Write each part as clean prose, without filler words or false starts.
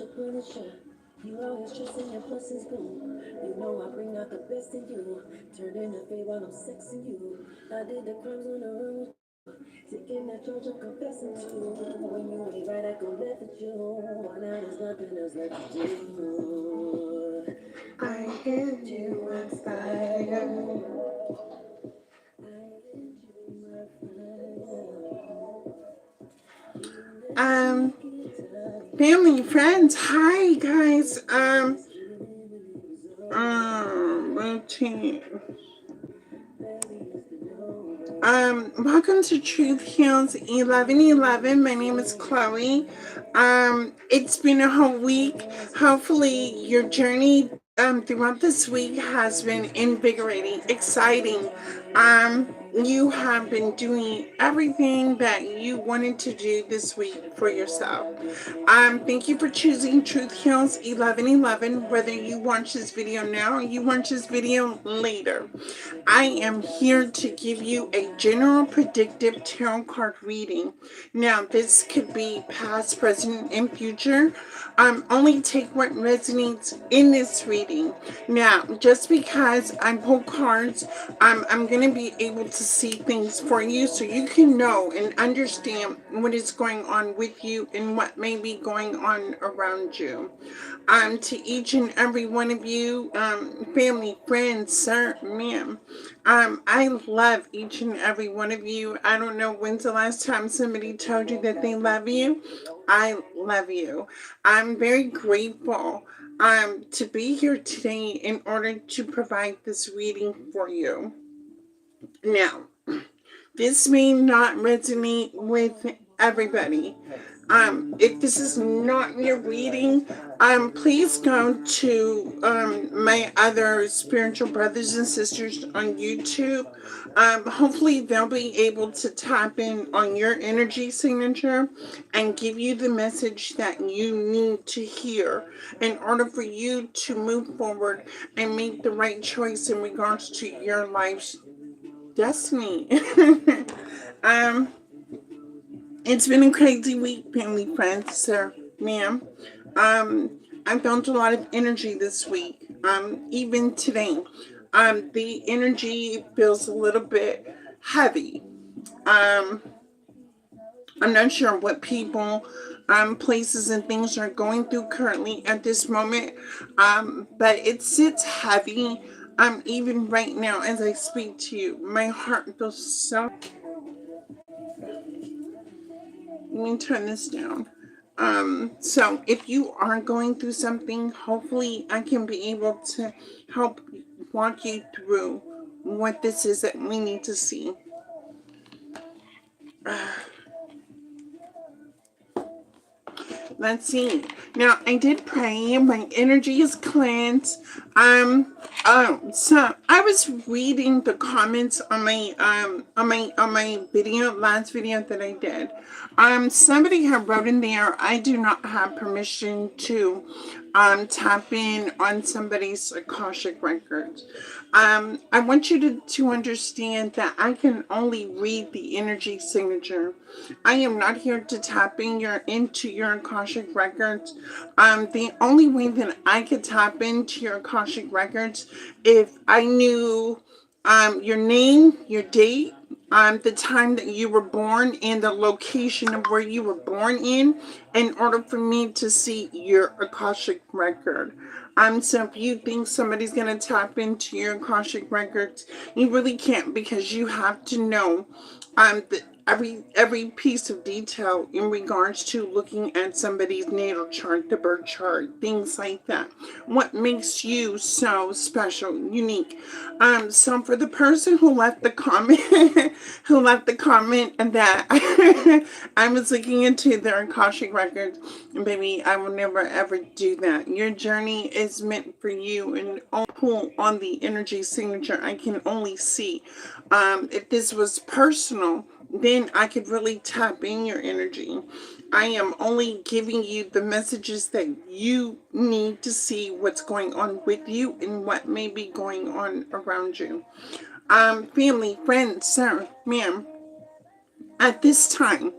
your put a shot. You always trusting your blessings, boo. You know I bring out the best in you. Turn in the fade while I'm sexing you. I did the crimes on the run with you. Taking that charge, I'm confessing to you. When you ain't right, I go left with you. Now there's nothing else left to do. I give you my fire. Um, Family, friends, hi guys. Routine. Welcome to Truth Heals 1111. My name is Chloe. It's been a whole week. Hopefully, your journey throughout this week has been invigorating, exciting. You have been doing everything that you wanted to do this week for yourself. Thank you for choosing Truth Heals 1111. Whether you watch this video now or you watch this video later, I am here to give you a general predictive tarot card reading. Now, this could be past, present, and future. Only take what resonates in this reading. Now, just because I pull cards, I'm going to be able to see things for you so you can know and understand what is going on with you and what may be going on around you. To each and every one of you, family, friends, sir, ma'am, I love each and every one of you. I don't know when's the last time somebody told you that they love you. I love you. I'm very grateful to be here today in order to provide this reading for you. Now, this may not resonate with everybody. If this is not your reading, please go to my other spiritual brothers and sisters on YouTube. Hopefully they'll be able to tap in on your energy signature and give you the message that you need to hear in order for you to move forward and make the right choice in regards to your life's destiny. um, it's been a crazy week, family, friends, sir, ma'am. I felt a lot of energy this week. Even today, the energy feels a little bit heavy. Um, I'm not sure what people, places, and things are going through currently at this moment, but it sits heavy. Even right now as I speak to you, my heart feels so. Let me turn this down. So if you are going through something, hopefully I can be able to help walk you through what this is that we need to see. Let's see. Now I did pray. My energy is cleansed. So I was reading the comments on my video, last video that I did. Somebody had wrote in there, I do not have permission to tap in on somebody's Akashic records. I want you to understand that I can only read the energy signature. I am not here to tap into your Akashic records. The only way that I could tap into your Akashic records if I knew your name, your date, the time that you were born, and the location of where you were born in order for me to see your Akashic record. So if you think somebody's gonna tap into your Akashic records, you really can't, because you have to know every piece of detail in regards to looking at somebody's natal chart, the birth chart, things like that. What makes you so special, unique. So for the person who left the comment, and that I was looking into their Akashic records, and baby, I will never ever do that. Your journey is meant for you, and I'll pull on the energy signature. I can only see. If this was personal, then I could really tap in your energy. I am only giving you the messages that you need to see what's going on with you and what may be going on around you. Family, friends, sir, ma'am, at this time,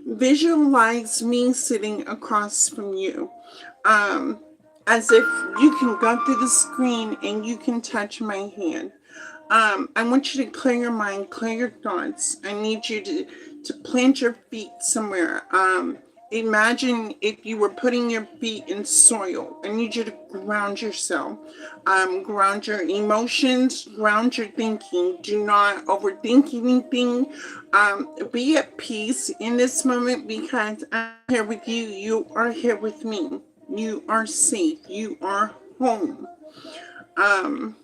visualize me sitting across from you. um, as if you can go through the screen and you can touch my hand. I want you to clear your mind, clear your thoughts. I need you to plant your feet somewhere. Imagine if you were putting your feet in soil. I need you to ground yourself, ground your emotions, ground your thinking. Do not overthink anything. Be at peace in this moment because I'm here with you. You are here with me. You are safe. You are home. Um,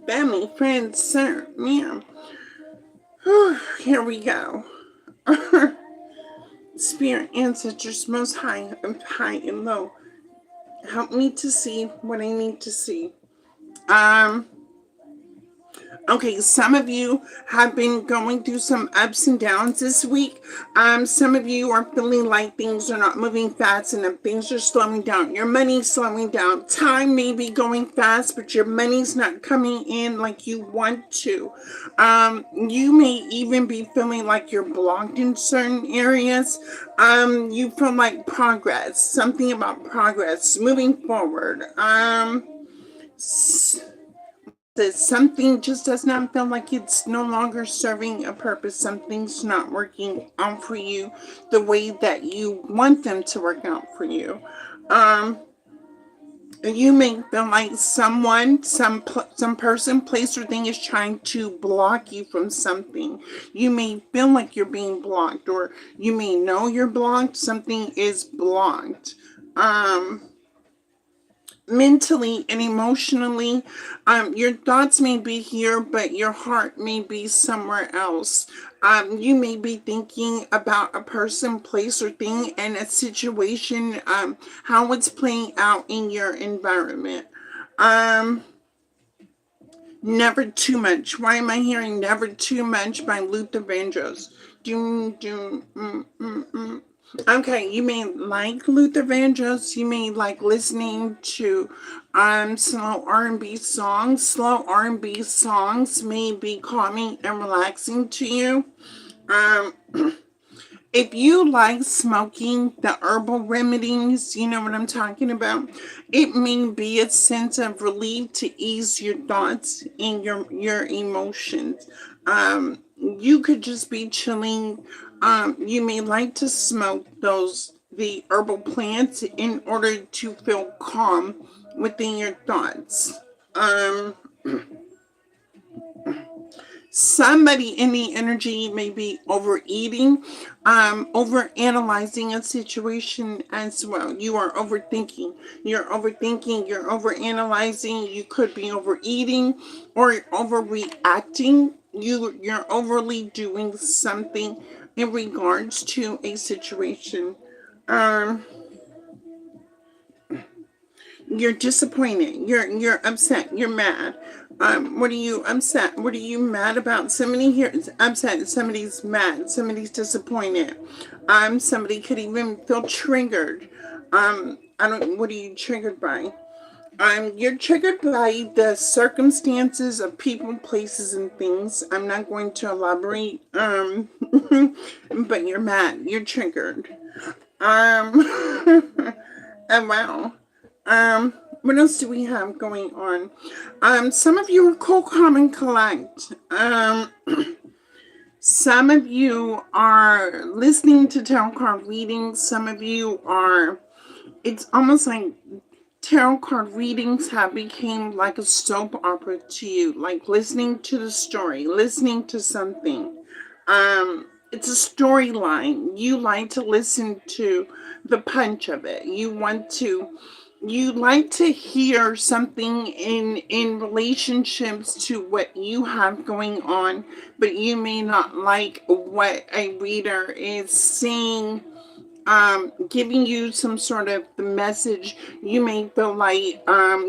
Family, friends, sir, ma'am. Here we go. Spirit, ancestors, most high and low. Help me to see what I need to see. Um, Okay, some of you have been going through some ups and downs this week. Some of you are feeling like things are not moving fast enough. Things are slowing down. Your money's slowing down. Time may be going fast, but your money's not coming in like you want to. You may even be feeling like you're blocked in certain areas. You feel like progress, something about progress, moving forward. That something just does not feel like it's no longer serving a purpose. Something's not working out for you the way that you want them to work out for you. Um, you may feel like some person, place, or thing is trying to block you from something. You may feel like you're being blocked, or you may know you're blocked. Something is blocked. Mentally and emotionally, your thoughts may be here, but your heart may be somewhere else. You may be thinking about a person, place, or thing, and a situation, how it's playing out in your environment. Um, Never Too Much. Why am I hearing Never Too Much by Luther Vandross? Doom, doom, Okay, you may like Luther Vandross. You may like listening to slow R&B songs. Slow R&B songs may be calming and relaxing to you. Um, if you like smoking the herbal remedies, you know what I'm talking about. It may be a sense of relief to ease your thoughts and your emotions. You could just be chilling. You may like to smoke the herbal plants in order to feel calm within your thoughts. Um, Somebody in the energy may be overeating, over analyzing a situation as well. You are overthinking. You're over analyzing. You could be overeating or overreacting. You're overly doing something in regards to a situation. Um, You're disappointed. You're upset. You're mad. What are you upset? What are you mad about? Somebody here is upset. Somebody's mad. Somebody's disappointed. Somebody could even feel triggered. I don't. What are you triggered by? You're triggered by the circumstances of people, places, and things. I'm not going to elaborate. But you're mad. You're triggered. Oh wow. What else do we have going on? Some of you are cool, calm, and collect. Some of you are listening to tarot card readings. Some of you are, it's almost like tarot card readings have become like a soap opera to you, like listening to the story, listening to something. It's a storyline. You like to listen to the punch of it. You like to hear something in relationships to what you have going on, but you may not like what a reader is saying, giving you some sort of the message. You may feel like,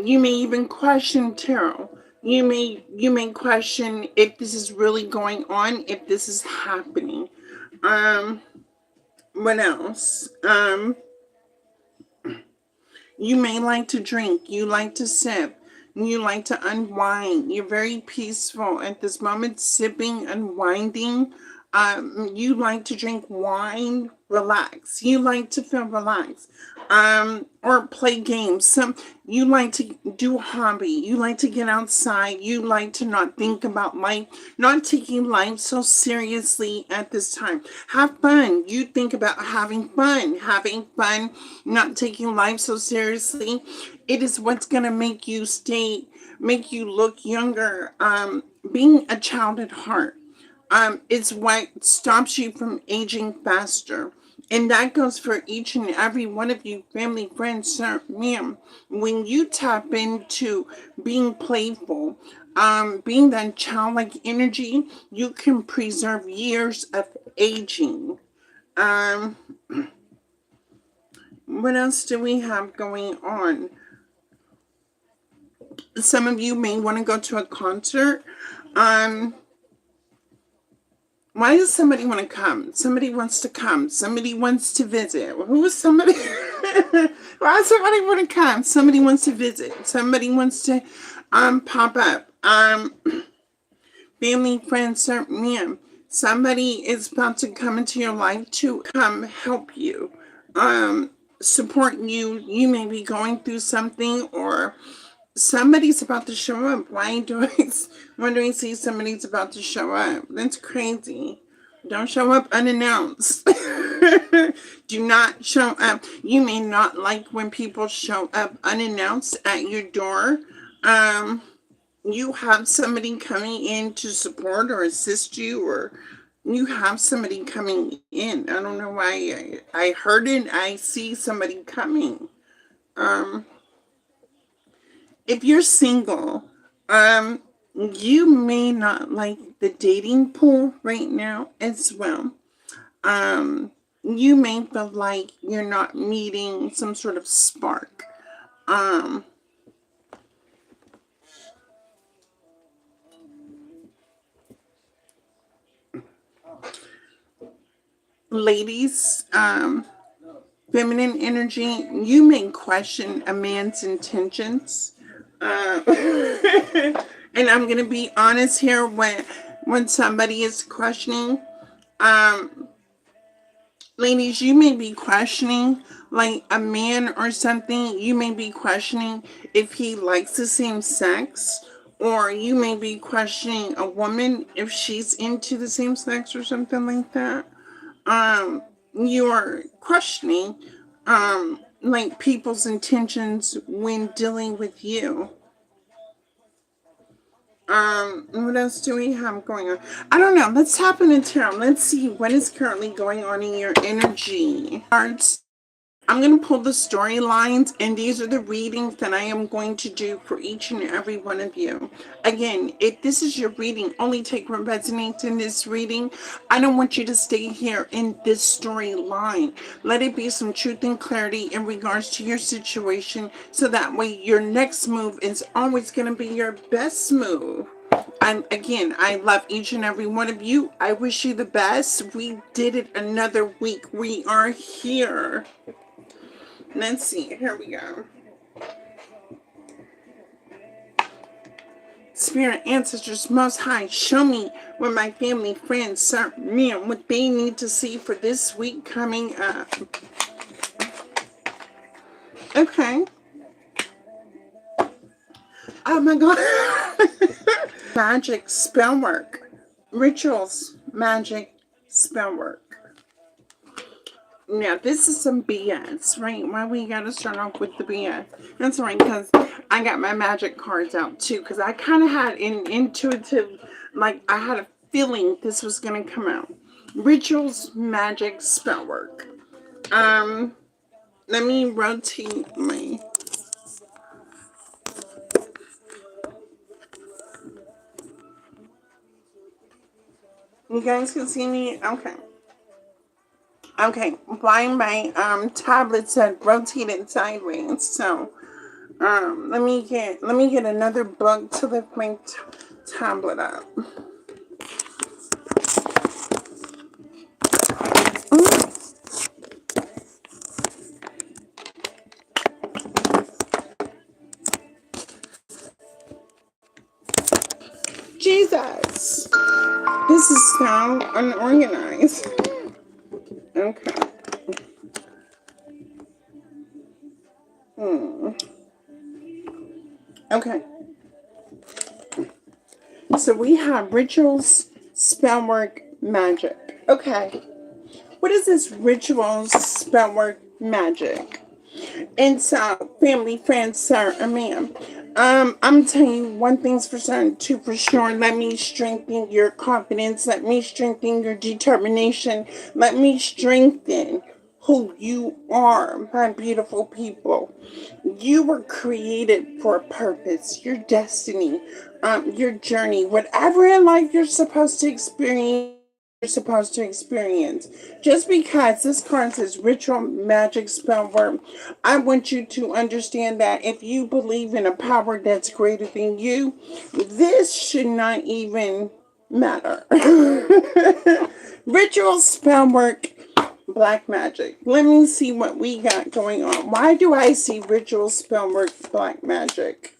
you may even question tarot. You may question if this is really going on, if this is happening. um what else? You may like to drink, you like to sip, you like to unwind. You're very peaceful at this moment, sipping, unwinding. You like to drink wine, relax. You like to feel relaxed. Or play games. You like to do a hobby. You like to get outside. You like to not think about life, not taking life so seriously at this time. Have fun. You think about having fun, not taking life so seriously. It is what's gonna make you look younger. Being a child at heart is what stops you from aging faster. And that goes for each and every one of you, family, friends, sir, ma'am. When you tap into being playful, being that childlike energy, you can preserve years of aging. Um, what else do we have going on? Some of you may want to go to a concert. Um, Why does somebody want to come? Somebody wants to come. Somebody wants to visit. Who is somebody? Why does somebody want to come? Somebody wants to visit. Somebody wants to pop up. Family, friends, man. Somebody is about to come into your life to come help you. Support you. You may be going through something, or somebody's about to show up. Why do I see somebody's about to show up? That's crazy. Don't show up unannounced. Do not show up. You may not like when people show up unannounced at your door. You have somebody coming in to support or assist you, or you have somebody coming in. I don't know why I heard it. I see somebody coming. Um, if you're single, you may not like the dating pool right now as well. You may feel like you're not meeting some sort of spark. Um, Ladies, feminine energy, you may question a man's intentions. And I'm gonna be honest here, when somebody is questioning, um, ladies, you may be questioning like a man or something. You may be questioning if he likes the same sex, or you may be questioning a woman if she's into the same sex or something like that. You are questioning like people's intentions when dealing with you. What else do we have going on? I don't know. Let's tap into tarot. Let's see what is currently going on in your energy. Cards. I'm going to pull the storylines, and these are the readings that I am going to do for each and every one of you. Again, if this is your reading, only take what resonates in this reading. I don't want you to stay here in this storyline. Let it be some truth and clarity in regards to your situation, so that way your next move is always going to be your best move. And again, I love each and every one of you. I wish you the best. We did it another week. We are here. Let's see. Here we go. Spirit, ancestors, most high, show me what my family, friends, serve me, and what they need to see for this week coming up. Okay. Oh my God. Magic spell work. Rituals, magic spell work. Now, this is some BS, right? Why we gotta start off with the BS? That's right, because I got my magic cards out too, because I kind of had an intuitive, like, I had a feeling this was gonna come out. Rituals, magic, spell work. Let me rotate my. You guys can see me? Okay. Okay, why my tablet said rotated sideways, so let me get another book to lift my tablet up. Jesus, this this is so unorganized. Okay. Hmm. Okay. So we have rituals, spell work, magic. Okay. What is this rituals, spell work, magic? And so, family, friends, sir, and ma'am, I'm telling you one thing's for certain, two for sure. Let me strengthen your confidence. Let me strengthen your determination. Let me strengthen who you are, my beautiful people. You were created for a purpose, your destiny, your journey, whatever in life you're supposed to experience. You're supposed to experience. Just because this card says ritual magic spell work, I want you to understand that if you believe in a power that's greater than you, this should not even matter. Ritual spell work, black magic. Let me see what we got going on. Why do I see ritual spell work, black magic?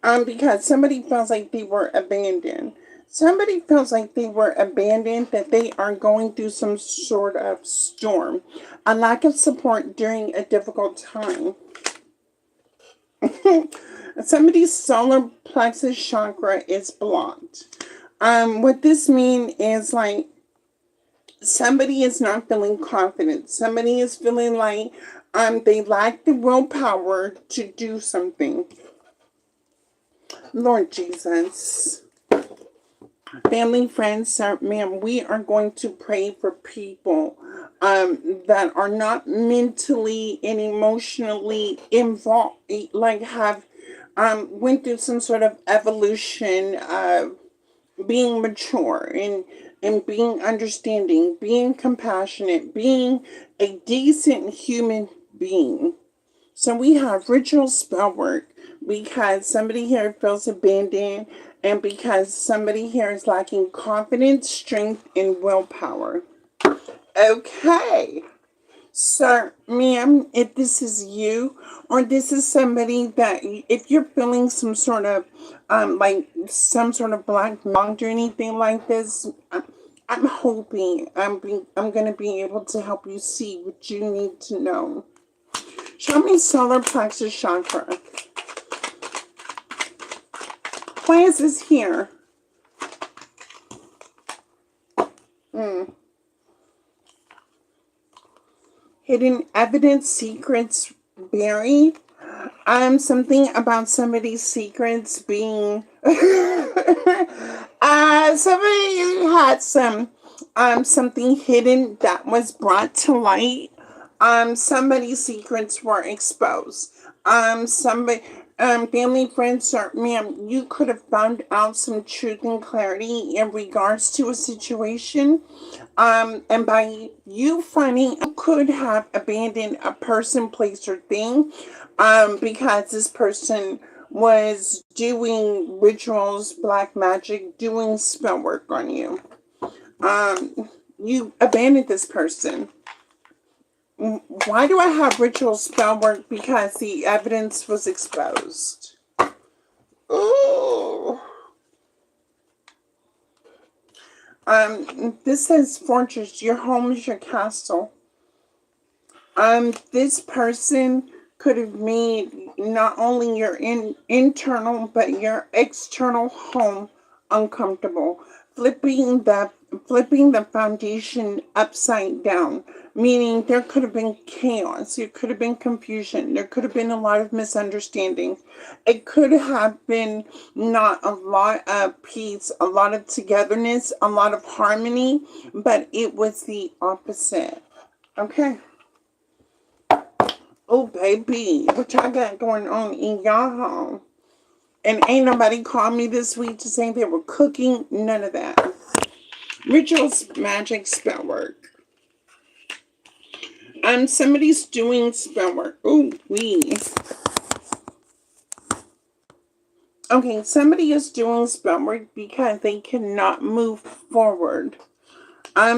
Because somebody feels like they were abandoned. Somebody feels like they were abandoned, that they are going through some sort of storm, a lack of support during a difficult time. Somebody's solar plexus chakra is blocked. What this means is like somebody is not feeling confident. Somebody is feeling like they lack the willpower to do something. Lord Jesus. Family, friends, sir, ma'am, we are going to pray for people that are not mentally and emotionally involved, like have went through some sort of evolution of being mature and being understanding, being compassionate, being a decent human being. So we have ritual spell work because somebody here feels abandoned and because somebody here is lacking confidence, strength, and willpower. Okay. Sir, ma'am, if this is you or this is somebody that if you're feeling some sort of like some sort of black mold or anything like this, I'm hoping I'm gonna be able to help you see what you need to know. Show me solar plexus chakra. Why is this here? Mm. Hidden evidence, secrets buried. Something about somebody's secrets being. Somebody had something hidden that was brought to light. Somebody's secrets were exposed. Somebody, family, friends, or ma'am, you could have found out some truth and clarity in regards to a situation. And by you finding, you could have abandoned a person, place, or thing, because this person was doing rituals, black magic, doing spell work on you. You abandoned this person. Why do I have ritual spell work? Because the evidence was exposed. Ooh. This says fortress. Your home is your castle. This person could have made not only your internal but your external home uncomfortable, flipping the flipping the foundation upside down, meaning there could have been chaos, there could have been confusion, there could have been a lot of misunderstanding. It could have been not a lot of peace, a lot of togetherness, a lot of harmony, but it was the opposite. Okay. Oh, baby, what y'all got going on in y'all home? And ain't nobody called me this week to say they were cooking. None of that. Rituals, magic, spell work. Somebody's doing spell work. Ooh, we. Okay, somebody is doing spell work because they cannot move forward.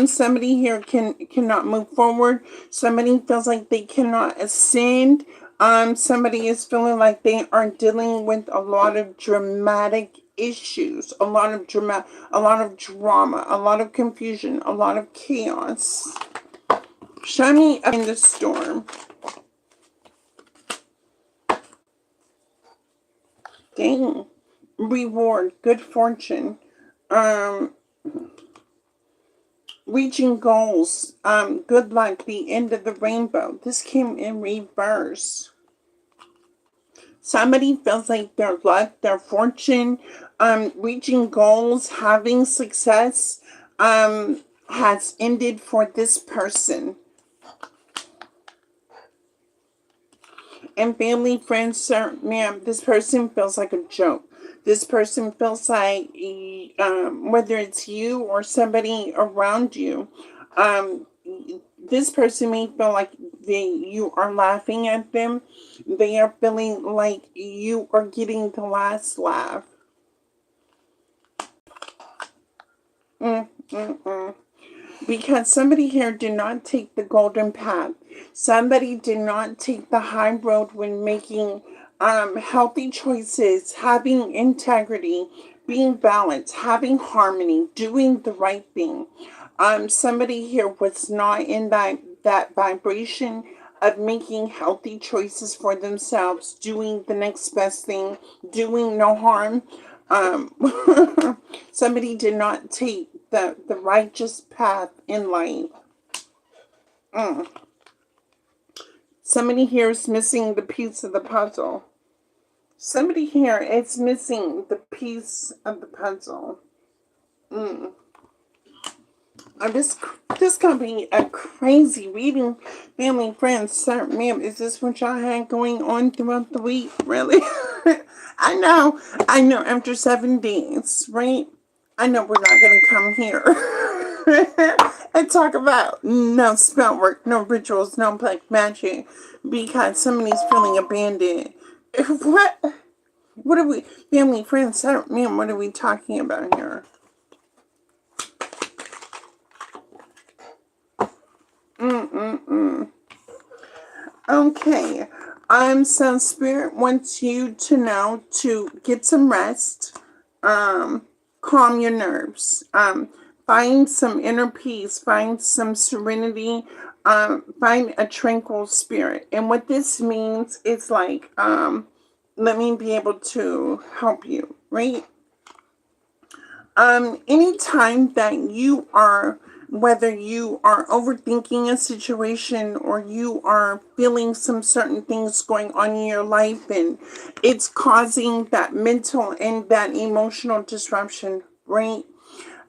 Somebody here cannot move forward. Somebody feels like they cannot ascend. Somebody is feeling like they are dealing with a lot of dramatic issues, a lot of drama, a lot of confusion, a lot of chaos. Show me in the storm. Dang. Reward, good fortune. Um, Reaching goals. Good luck, the end of the rainbow. This came in reverse. Somebody feels like their luck, their fortune, reaching goals, having success, has ended for this person. And family, friends, sir, ma'am, this person feels like a joke. This person feels like, whether it's you or somebody around you, um, this person may feel like you are laughing at them. They are feeling like you are getting the last laugh. Mm, mm, mm. Because somebody here did not take the golden path. Somebody did not take the high road when making healthy choices, having integrity, being balanced, having harmony, doing the right thing. Somebody here was not in that vibration of making healthy choices for themselves, doing the next best thing, doing no harm. Um, Somebody did not take the righteous path in life. Mm. Somebody here is missing the piece of the puzzle. Somebody here is missing the piece of the puzzle. Mm. This gonna be a crazy reading, family, friends. Sir, ma'am, is this what y'all had going on throughout the week? Really? I know. After 7 days, right? I know we're not gonna come here and talk about no spell work, no rituals, no black magic, because somebody's feeling abandoned. What? What are we, family, friends, sir, ma'am? What are we talking about here? Mm-mm-mm. Okay. So Spirit wants you to know to get some rest. Um, Calm your nerves. Find some inner peace. Find some serenity. Find a tranquil spirit. And what this means is like, let me be able to help you, right? Anytime that you are, whether you are overthinking a situation or you are feeling some certain things going on in your life and it's causing that mental and that emotional disruption, right?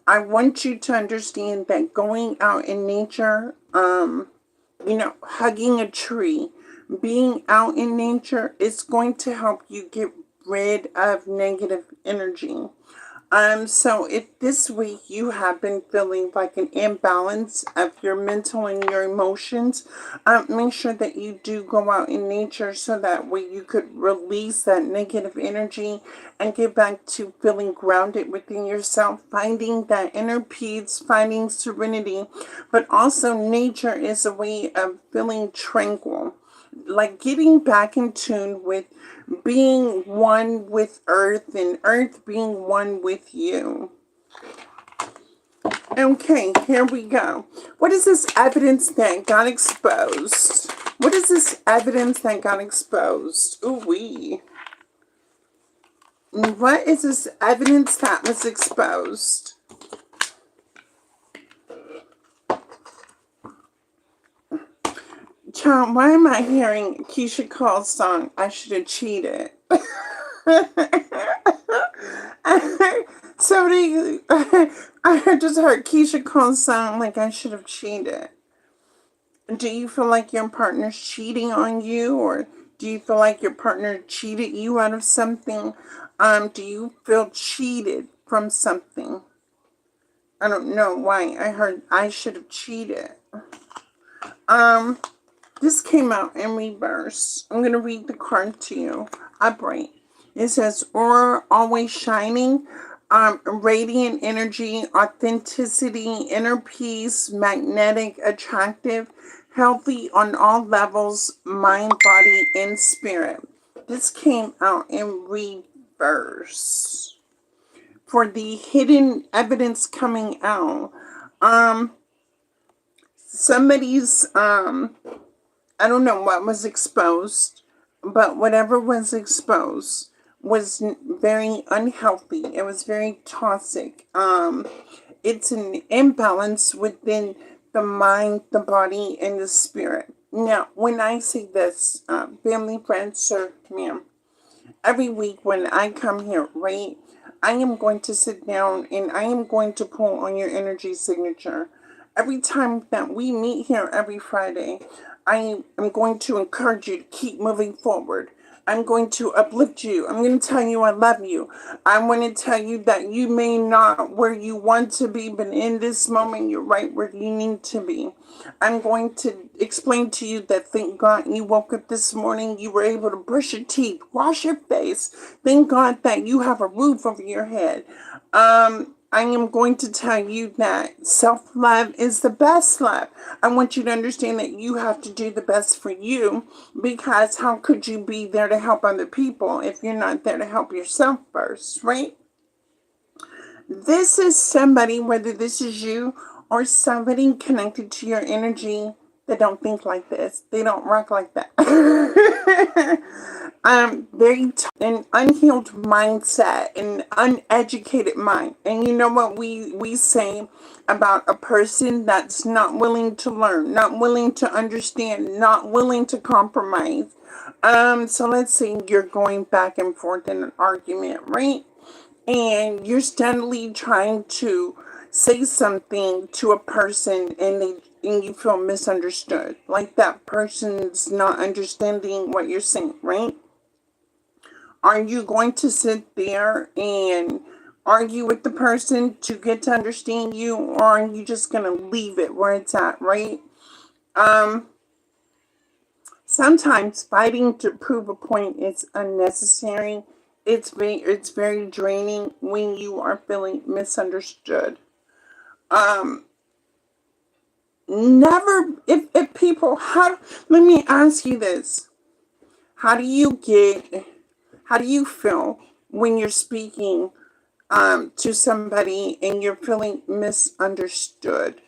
I want you to understand that going out in nature, hugging a tree, being out in nature is going to help you get rid of negative energy. So if this week you have been feeling like an imbalance of your mental and your emotions, make sure that you do go out in nature so that way you could release that negative energy and get back to feeling grounded within yourself, finding that inner peace, finding serenity, but also nature is a way of feeling tranquil, like getting back in tune with being one with earth and earth being one with you. Okay, here we go. What is this evidence that got exposed? What is this evidence that got exposed? Ooh wee. What is this evidence that was exposed? Child, why am I hearing Keisha Cole's song, I Should Have Cheated? Somebody, I just heard Keisha Cole's song, like I should have cheated. Do you feel like your partner's cheating on you, or do you feel like your partner cheated you out of something? Do you feel cheated from something? I don't know why I heard I should have cheated. This came out in reverse. I'm going to read the card to you. Upright. It says, aura always shining, radiant energy, authenticity, inner peace, magnetic, attractive, healthy on all levels, mind, body, and spirit. This came out in reverse. for the hidden evidence coming out. Um, somebody's I don't know what was exposed, but whatever was exposed was very unhealthy. It was very toxic. It's an imbalance within the mind, the body, and the spirit. Now, when I say this, family, friends, sir, ma'am, every week when I come here, right, I am going to sit down and I am going to pull on your energy signature. Every time that we meet here every Friday, I am going to encourage you to keep moving forward. I'm going to uplift you. I'm going to tell you I love you. I want to tell you that you may not where you want to be, but in this moment, you're right where you need to be. I'm going to explain to you that thank God you woke up this morning, you were able to brush your teeth, wash your face. Thank God that you have a roof over your head. I am going to tell you that self-love is the best love. I want you to understand that you have to do the best for you, because how could you be there to help other people if you're not there to help yourself first, right? This is somebody, whether this is you or somebody connected to your energy, that don't think like this. They don't rock like that. Very an unhealed mindset, an uneducated mind. And you know what we say about a person that's not willing to learn, not willing to understand, not willing to compromise. So let's say you're going back and forth in an argument, right? And you're steadily trying to say something to a person, and you feel misunderstood, like that person's not understanding what you're saying, right? Are you going to sit there and argue with the person to get to understand you, or are you just going to leave it where it's at, right? um Sometimes fighting to prove a point is unnecessary. It's very draining when you are feeling misunderstood. Um, Never, if people, how, let me ask you this. How do you get, how do you feel when you're speaking to somebody and you're feeling misunderstood?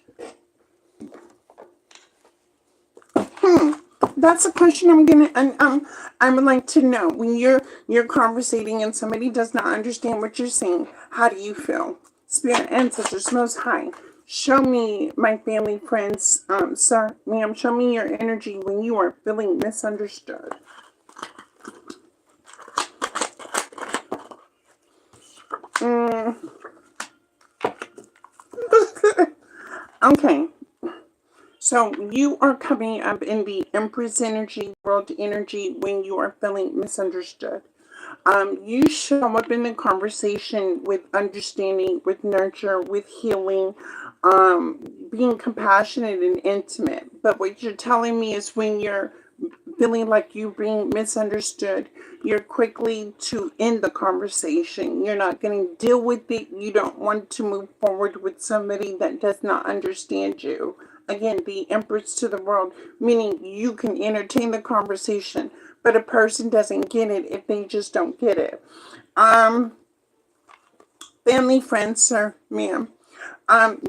That's a question I'm gonna, and I would like to know, when you're conversating and somebody does not understand what you're saying, how do you feel? Spirit, ancestors, most high, show me, my family, friends, sir, ma'am, show me your energy when you are feeling misunderstood. Mm. Okay, so you are coming up in the Empress energy, world energy, when you are feeling misunderstood. You show up in the conversation with understanding, with nurture, with healing, being compassionate and intimate. But what you're telling me is when you're feeling like you're being misunderstood, you're quickly to end the conversation. You're not going to deal with it. You don't want to move forward with somebody that does not understand you. Again, the empress to the world, meaning you can entertain the conversation, but a person doesn't get it if they just don't get it. Um, Family, friends, sir, ma'am.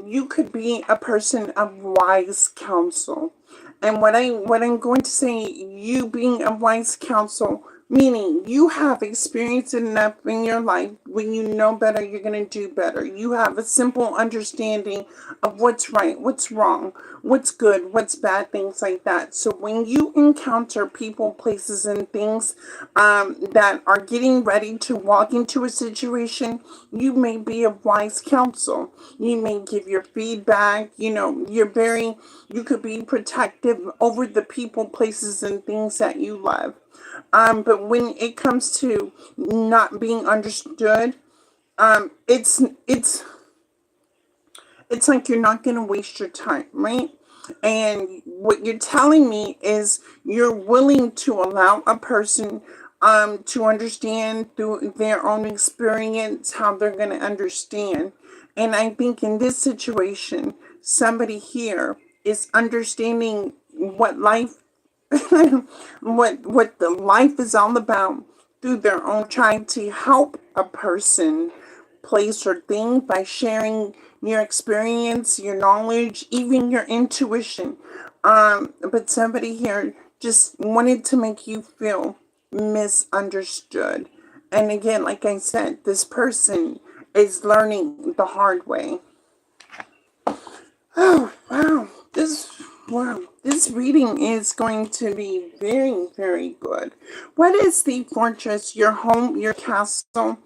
You could be a person of wise counsel. And what I'm going to say, you being a wise counsel, meaning you have experience enough in your life, when you know better, you're going to do better. You have a simple understanding of what's right, what's wrong, what's good, what's bad, things like that. So when you encounter people, places, and things that are getting ready to walk into a situation, you may be of wise counsel. You may give your feedback. You could be protective over the people, places, and things that you love. But when it comes to not being understood, it's it's like you're not going to waste your time, right? And what you're telling me is you're willing to allow a person to understand through their own experience how they're going to understand. And I think in this situation, somebody here is understanding what life what the life is all about through their own, trying to help a person place, or thing by sharing your experience, your knowledge, even your intuition. But somebody here just wanted to make you feel misunderstood. And again, like I said, this person is learning the hard way. Oh, wow. This reading is going to be very, very good. What is the fortress, your home, your castle?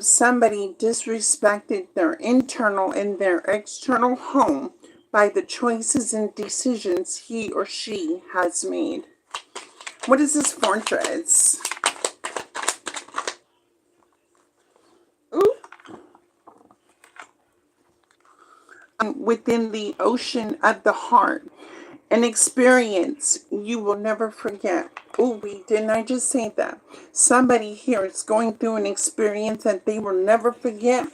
Somebody disrespected their internal and their external home by the choices and decisions he or she has made. What is this fortress? Ooh. Within the ocean of the heart, an experience you will never forget. Oh, didn't I just say that? Somebody here is going through an experience that they will never forget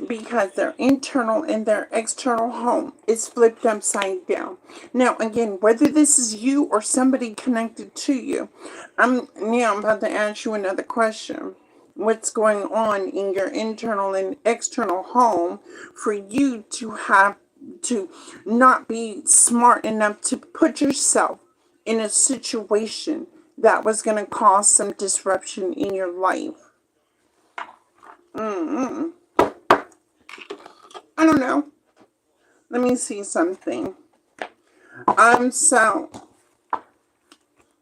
because their internal and their external home is flipped upside down. Now, again, whether this is you or somebody connected to you, I'm about to ask you another question. What's going on in your internal and external home for you to have to not be smart enough to put yourself in a situation that was going to cause some disruption in your life? I don't know. Let me see something. So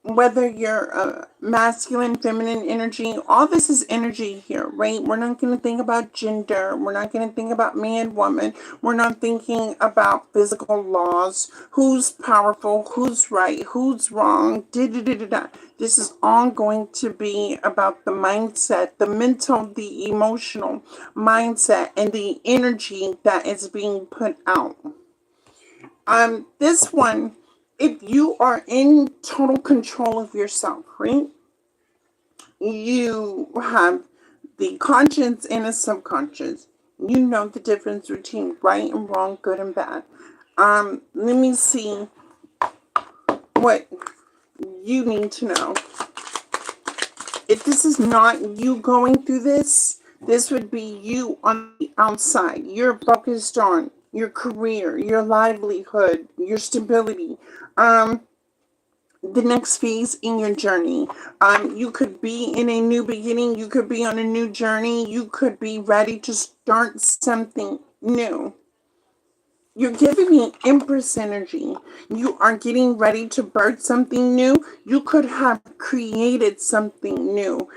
whether you're a masculine, feminine energy, all this is energy here, right? We're not going to think about gender. We're not going to think about man, woman. We're not thinking about physical laws. Who's powerful? Who's right? Who's wrong? Da-da-da-da-da. This is all going to be about the mindset, the mental, the emotional mindset, and the energy that is being put out. This one, if you are in total control of yourself, right? You have the conscious and the subconscious. You know the difference between right and wrong, good and bad. Let me see what you need to know. If this is not you going through this would be you on the outside. You're focused on your career, your livelihood, your stability, the next phase in your journey. You could be in a new beginning. You could be on a new journey. You could be ready to start something new. You're giving me Empress energy. You are getting ready to birth something new. You could have created something new.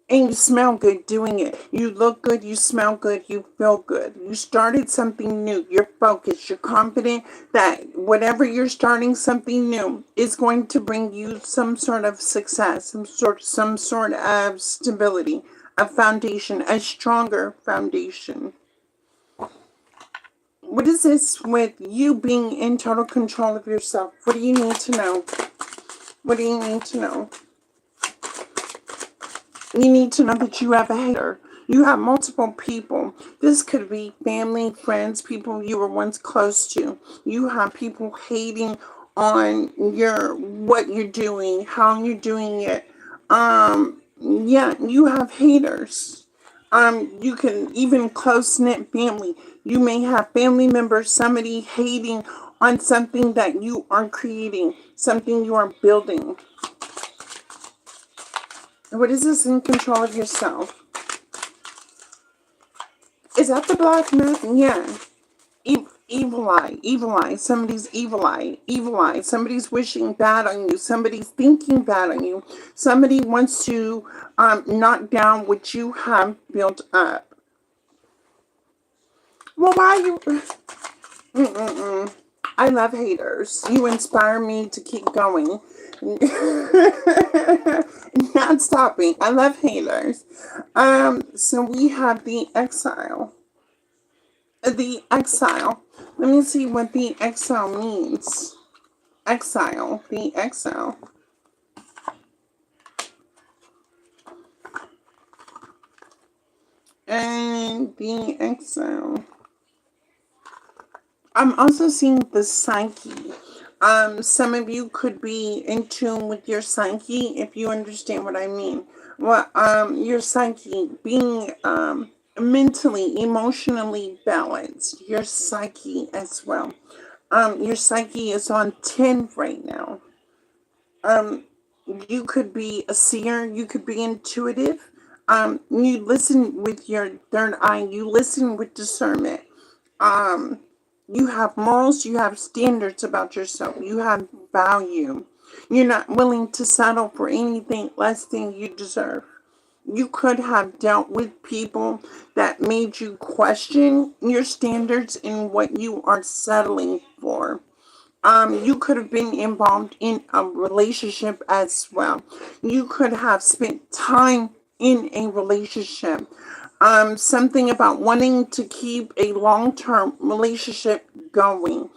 And you smell good doing it. You look good, you smell good, you feel good. You started something new. You're focused. You're confident that whatever you're starting something new is going to bring you some sort of success, some sort of stability, a foundation, a stronger foundation. What is this with you being in total control of yourself? What do you need to know? What do you need to know? You need to know that you have a hater. You have multiple people. This could be family, friends, people you were once close to. You have people hating on what you're doing, how you're doing it. Yeah, you have haters. You can even close knit family. You may have family members, somebody hating on something that you are creating, something you are building. What is this in control of yourself? Is that the black myth? Yeah. Evil eye, evil eye. Somebody's evil eye, evil eye. Somebody's wishing bad on you. Somebody's thinking bad on you. Somebody wants to knock down what you have built up. Well, why are you? I love haters. You inspire me to keep going. Not stopping. I love haters. So we have the exile. The exile. Let me see what the exile means. Exile. The exile. And the exile. I'm also seeing the psyche. Some of you could be in tune with your psyche if you understand what I mean. Well, your psyche being mentally, emotionally balanced. Your psyche as well. Your psyche is on 10 right now. Um, you could be a seer, you could be intuitive. You listen with your third eye, you listen with discernment. Um, you have morals, you have standards about yourself, you have value. You're not willing to settle for anything less than you deserve. You could have dealt with people that made you question your standards and what you are settling for. You could have been involved in a relationship as well. You could have spent time in a relationship. Something about wanting to keep a long-term relationship going.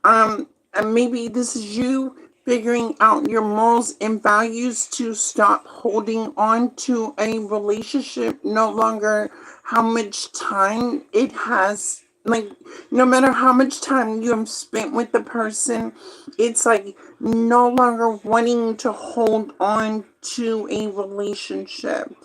And maybe this is you figuring out your morals and values to stop holding on to a relationship no longer how much time it has, like, no matter how much time you have spent with the person, it's like no longer wanting to hold on to a relationship.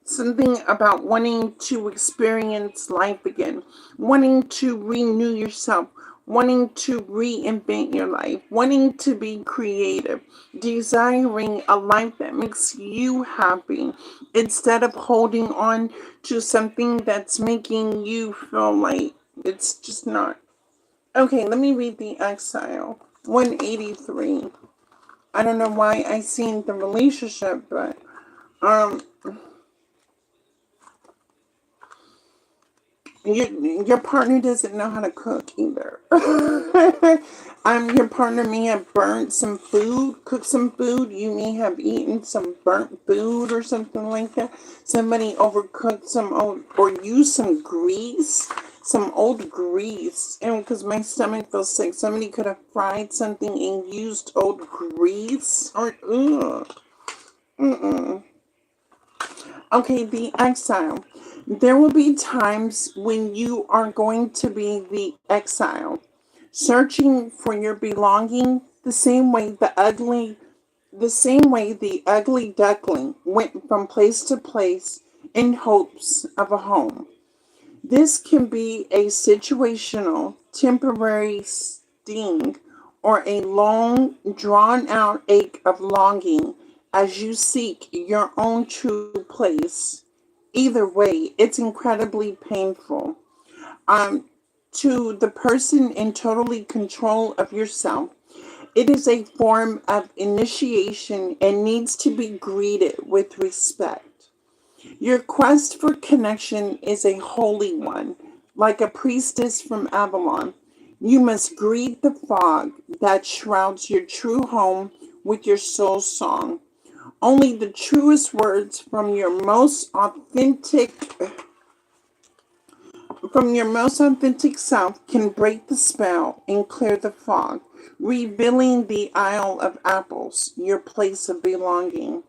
Something about wanting to experience life again, wanting to renew yourself, wanting to reinvent your life, wanting to be creative, desiring a life that makes you happy instead of holding on to something that's making you feel like it's just not. Okay, let me read the exile. 183. I don't know why I seen the relationship, but um your partner doesn't know how to cook either. Your partner may have burnt some food, cooked some food. You may have eaten some burnt food or something like that. Somebody overcooked some old, or used some grease, some old grease. And because my stomach feels sick, somebody could have fried something and used old grease. Or, ugh. Mm-mm. Okay, the exile. There will be times when you are going to be the exile, searching for your belonging the same way the ugly duckling went from place to place in hopes of a home. This can be a situational, temporary sting or a long, drawn out ache of longing as you seek your own true place. Either way, it's incredibly painful. Um, to the person in totally control of yourself, it is a form of initiation and needs to be greeted with respect. Your quest for connection is a holy one, like a priestess from Avalon. You must greet the fog that shrouds your true home with your soul song. Only the truest words from your most authentic self can break the spell and clear the fog, revealing the Isle of Apples, your place of belonging.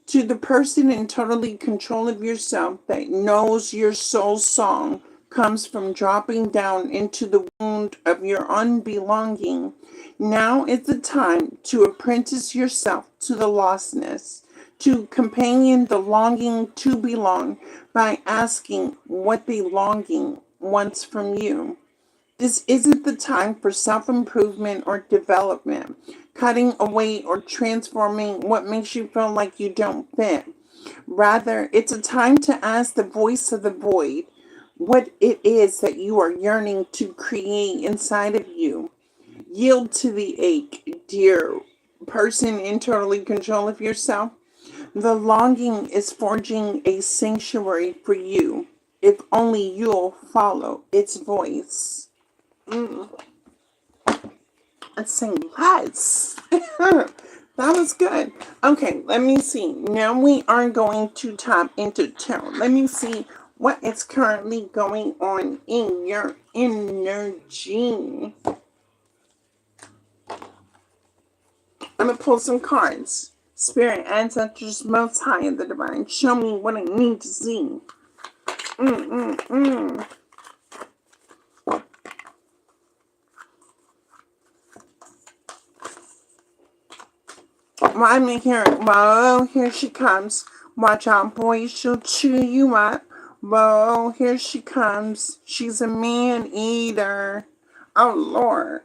To the person in totally control of yourself that knows your soul song comes from dropping down into the wound of your unbelonging. Now is the time to apprentice yourself to the lostness, to companion the longing to belong by asking what the longing wants from you. This isn't the time for self improvement or development, cutting away or transforming what makes you feel like you don't fit. Rather, it's a time to ask the voice of the void what it is that you are yearning to create inside of you. Yield to the ache, dear person in totally control of yourself. The longing is forging a sanctuary for you, if only you'll follow its voice. Mm. Let's sing less. That was good. Okay, let me see. Now we are going to tap into tarot. Let me see what is currently going on in your energy. I'm going to pull some cards. Spirit, ancestors, most high, and the divine. Show me what I need to see. Mm-mm-mm. Why me here? Well, here she comes. Watch out, boys. She'll chew you up. Well, here she comes. She's a man eater. Oh, Lord.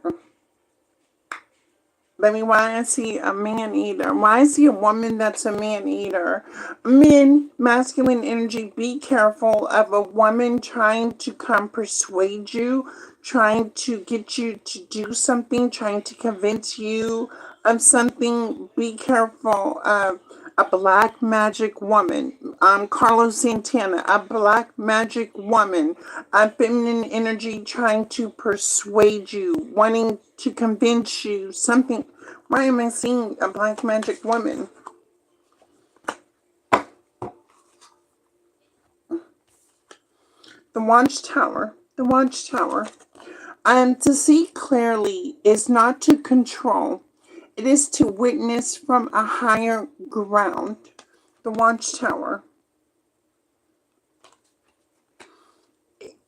Let me, why is he a man eater? Why is he a woman that's a man eater? Men, masculine energy, be careful of a woman trying to come persuade you, trying to get you to do something, trying to convince you of something. Be careful of a black magic woman. Carlos Santana, a black magic woman, a feminine energy trying to persuade you, wanting to convince you something. Why am I seeing a black magic woman? The Watchtower. The Watchtower. To see clearly is not to control. It is to witness from a higher ground. The Watchtower.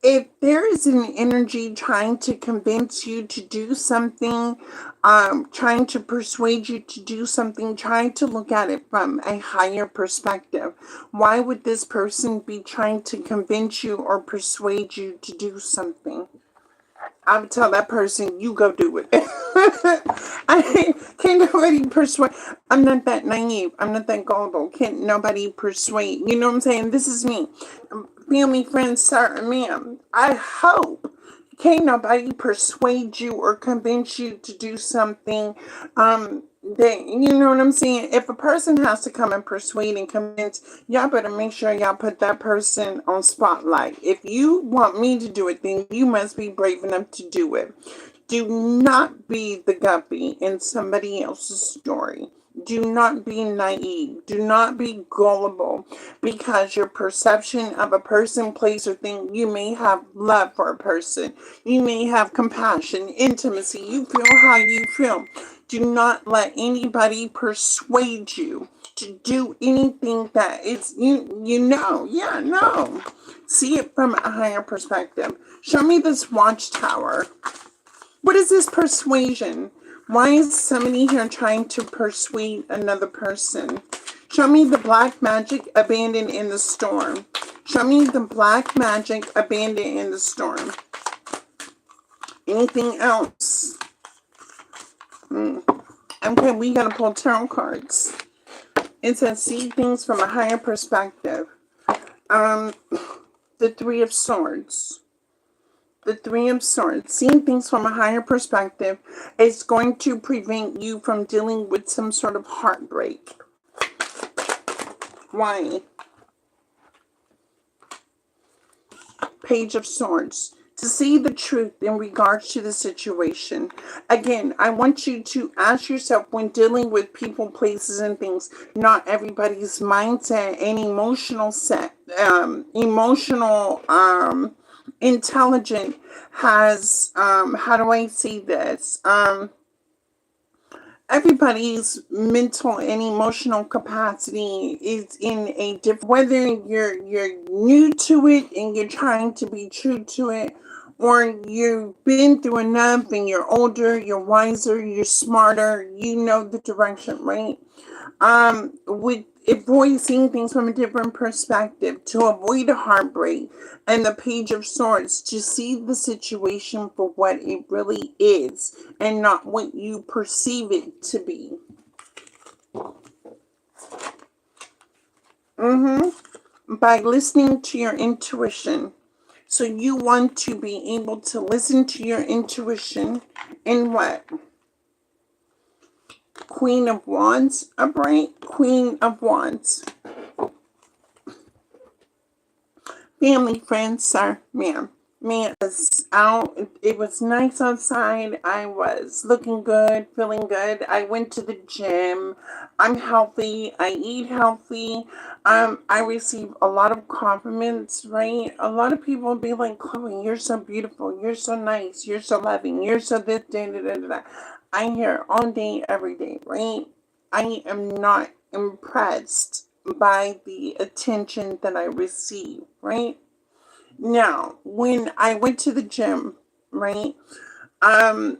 If there is an energy trying to convince you to do something, trying to persuade you to do something, trying to look at it from a higher perspective, why would this person be trying to convince you or persuade you to do something? I would tell that person, you go do it. I can't nobody persuade. I'm not that naive. I'm not that gullible. Can't nobody persuade. You know what I'm saying? This is me. Family, friends, sir, ma'am. I hope can't nobody persuade you or convince you to do something. That, you know what I'm saying? If a person has to come and persuade and convince, y'all better make sure y'all put that person on spotlight. If you want me to do it, then you must be brave enough to do it. Do not be the guppy in somebody else's story. Do not be naive. Do not be gullible because your perception of a person, place, or thing, you may have love for a person. You may have compassion, intimacy. You feel how you feel. Do not let anybody persuade you to do anything that is, yeah, no. See it from a higher perspective. Show me this watchtower. What is this persuasion? Why is somebody here trying to persuade another person? Show me the black magic abandoned in the storm. Show me the black magic abandoned in the storm. Anything else? Okay, we gotta pull tarot cards. It says see things from a higher perspective. The Three of Swords. The Three of Swords. Seeing things from a higher perspective is going to prevent you from dealing with some sort of heartbreak. Why? Page of Swords. To see the truth in regards to the situation. Again, I want you to ask yourself when dealing with people, places, and things, not everybody's mindset and intelligent has, how do I say this? Everybody's mental and emotional capacity is in a different, whether you're new to it and you're trying to be true to it, or you've been through enough and you're older, you're wiser, you're smarter, you know the direction, right? With avoid seeing things from a different perspective, to avoid a heartbreak, and the Page of Swords, to see the situation for what it really is and not what you perceive it to be. By listening to your intuition. So you want to be able to listen to your intuition in what? Queen of Wands, upright, Queen of Wands. Family, friends, sir, ma'am. Man, it was out. It was nice outside. I was looking good, feeling good. I went to the gym. I'm healthy. I eat healthy. I receive a lot of compliments, right? A lot of people be like, Chloe, you're so beautiful. You're so nice. You're so loving. You're so this, da, da, da, da, da. I hear all day, every day, right? I am not impressed by the attention that I receive, right? Now, when I went to the gym, right? I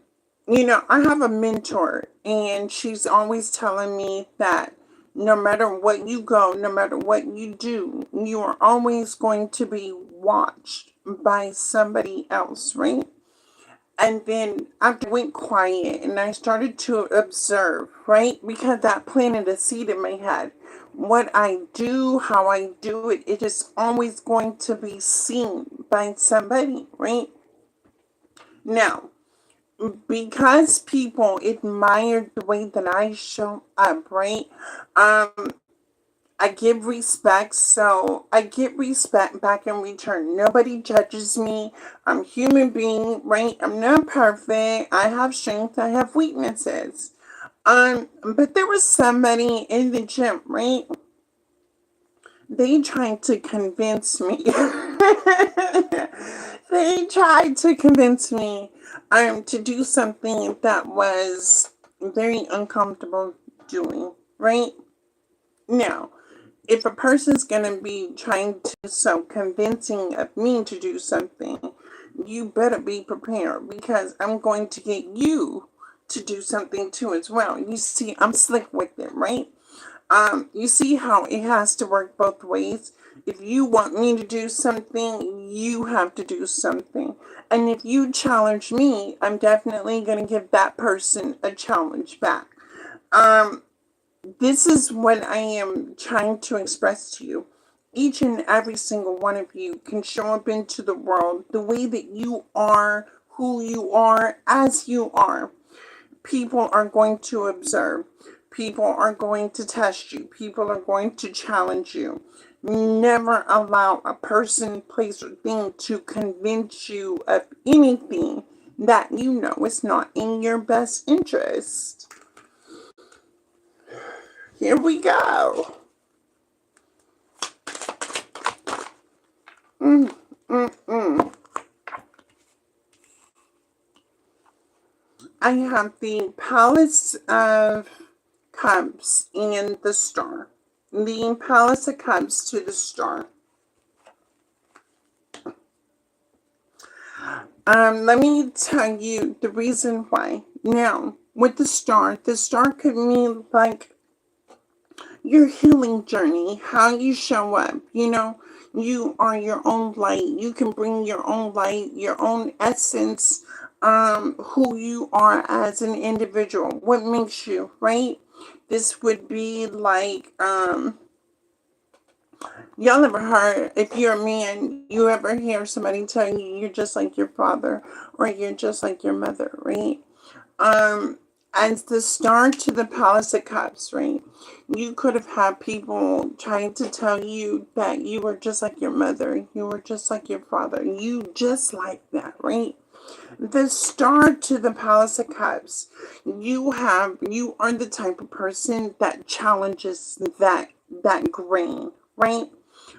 have a mentor and she's always telling me that No matter what you go, no matter what you do, you are always going to be watched by somebody else, right? And then I went quiet and I started to observe, right? Because that planted a seed in my head. What I do, how I do it, it is always going to be seen by somebody, right? Now, because people admire the way that I show up, right? Um, I give respect, so I get respect back in return. Nobody judges me. I'm a human being, right? I'm not perfect. I have strengths. I have weaknesses. But there was somebody in the gym, right? They tried to convince me. They tried to convince me to do something that was very uncomfortable doing, right? Now, if a person's gonna be trying to so convincing of me to do something, you better be prepared because I'm going to get you to do something too as well. You see, I'm slick with it, right? You see how it has to work both ways. If you want me to do something, you have to do something. And if you challenge me, I'm definitely gonna give that person a challenge back. Um, this is what I am trying to express to you. Each and every single one of you can show up into the world the way that you are, who you are, as you are. People are going to observe. People are going to test you. People are going to challenge you. Never allow a person, place, or thing to convince you of anything that you know is not in your best interest. Here we go. Mm, mm, mm. I have the Palace of Cups and the Star. The Palace of Cups to the Star. Let me tell you the reason why. Now, with the star could mean like your healing journey, how you show up. You know, you are your own light. You can bring your own light, your own essence, who you are as an individual. What makes you, right? This would be like, y'all ever heard, if you're a man, you ever hear somebody tell you you're just like your father or you're just like your mother, right? Um, as the star to the Palace of Cups, right? You could have had people trying to tell you that you were just like your mother, you were just like your father, you just like that, right? The star to the Palace of Cups, you are the type of person that challenges that grain, right?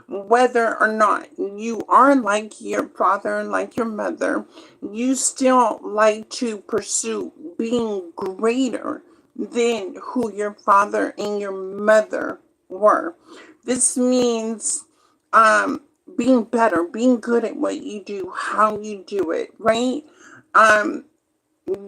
Whether or not you are like your father, like your mother, you still like to pursue being greater than who your father and your mother were. This means um, being better, being good at what you do, how you do it, right? Um,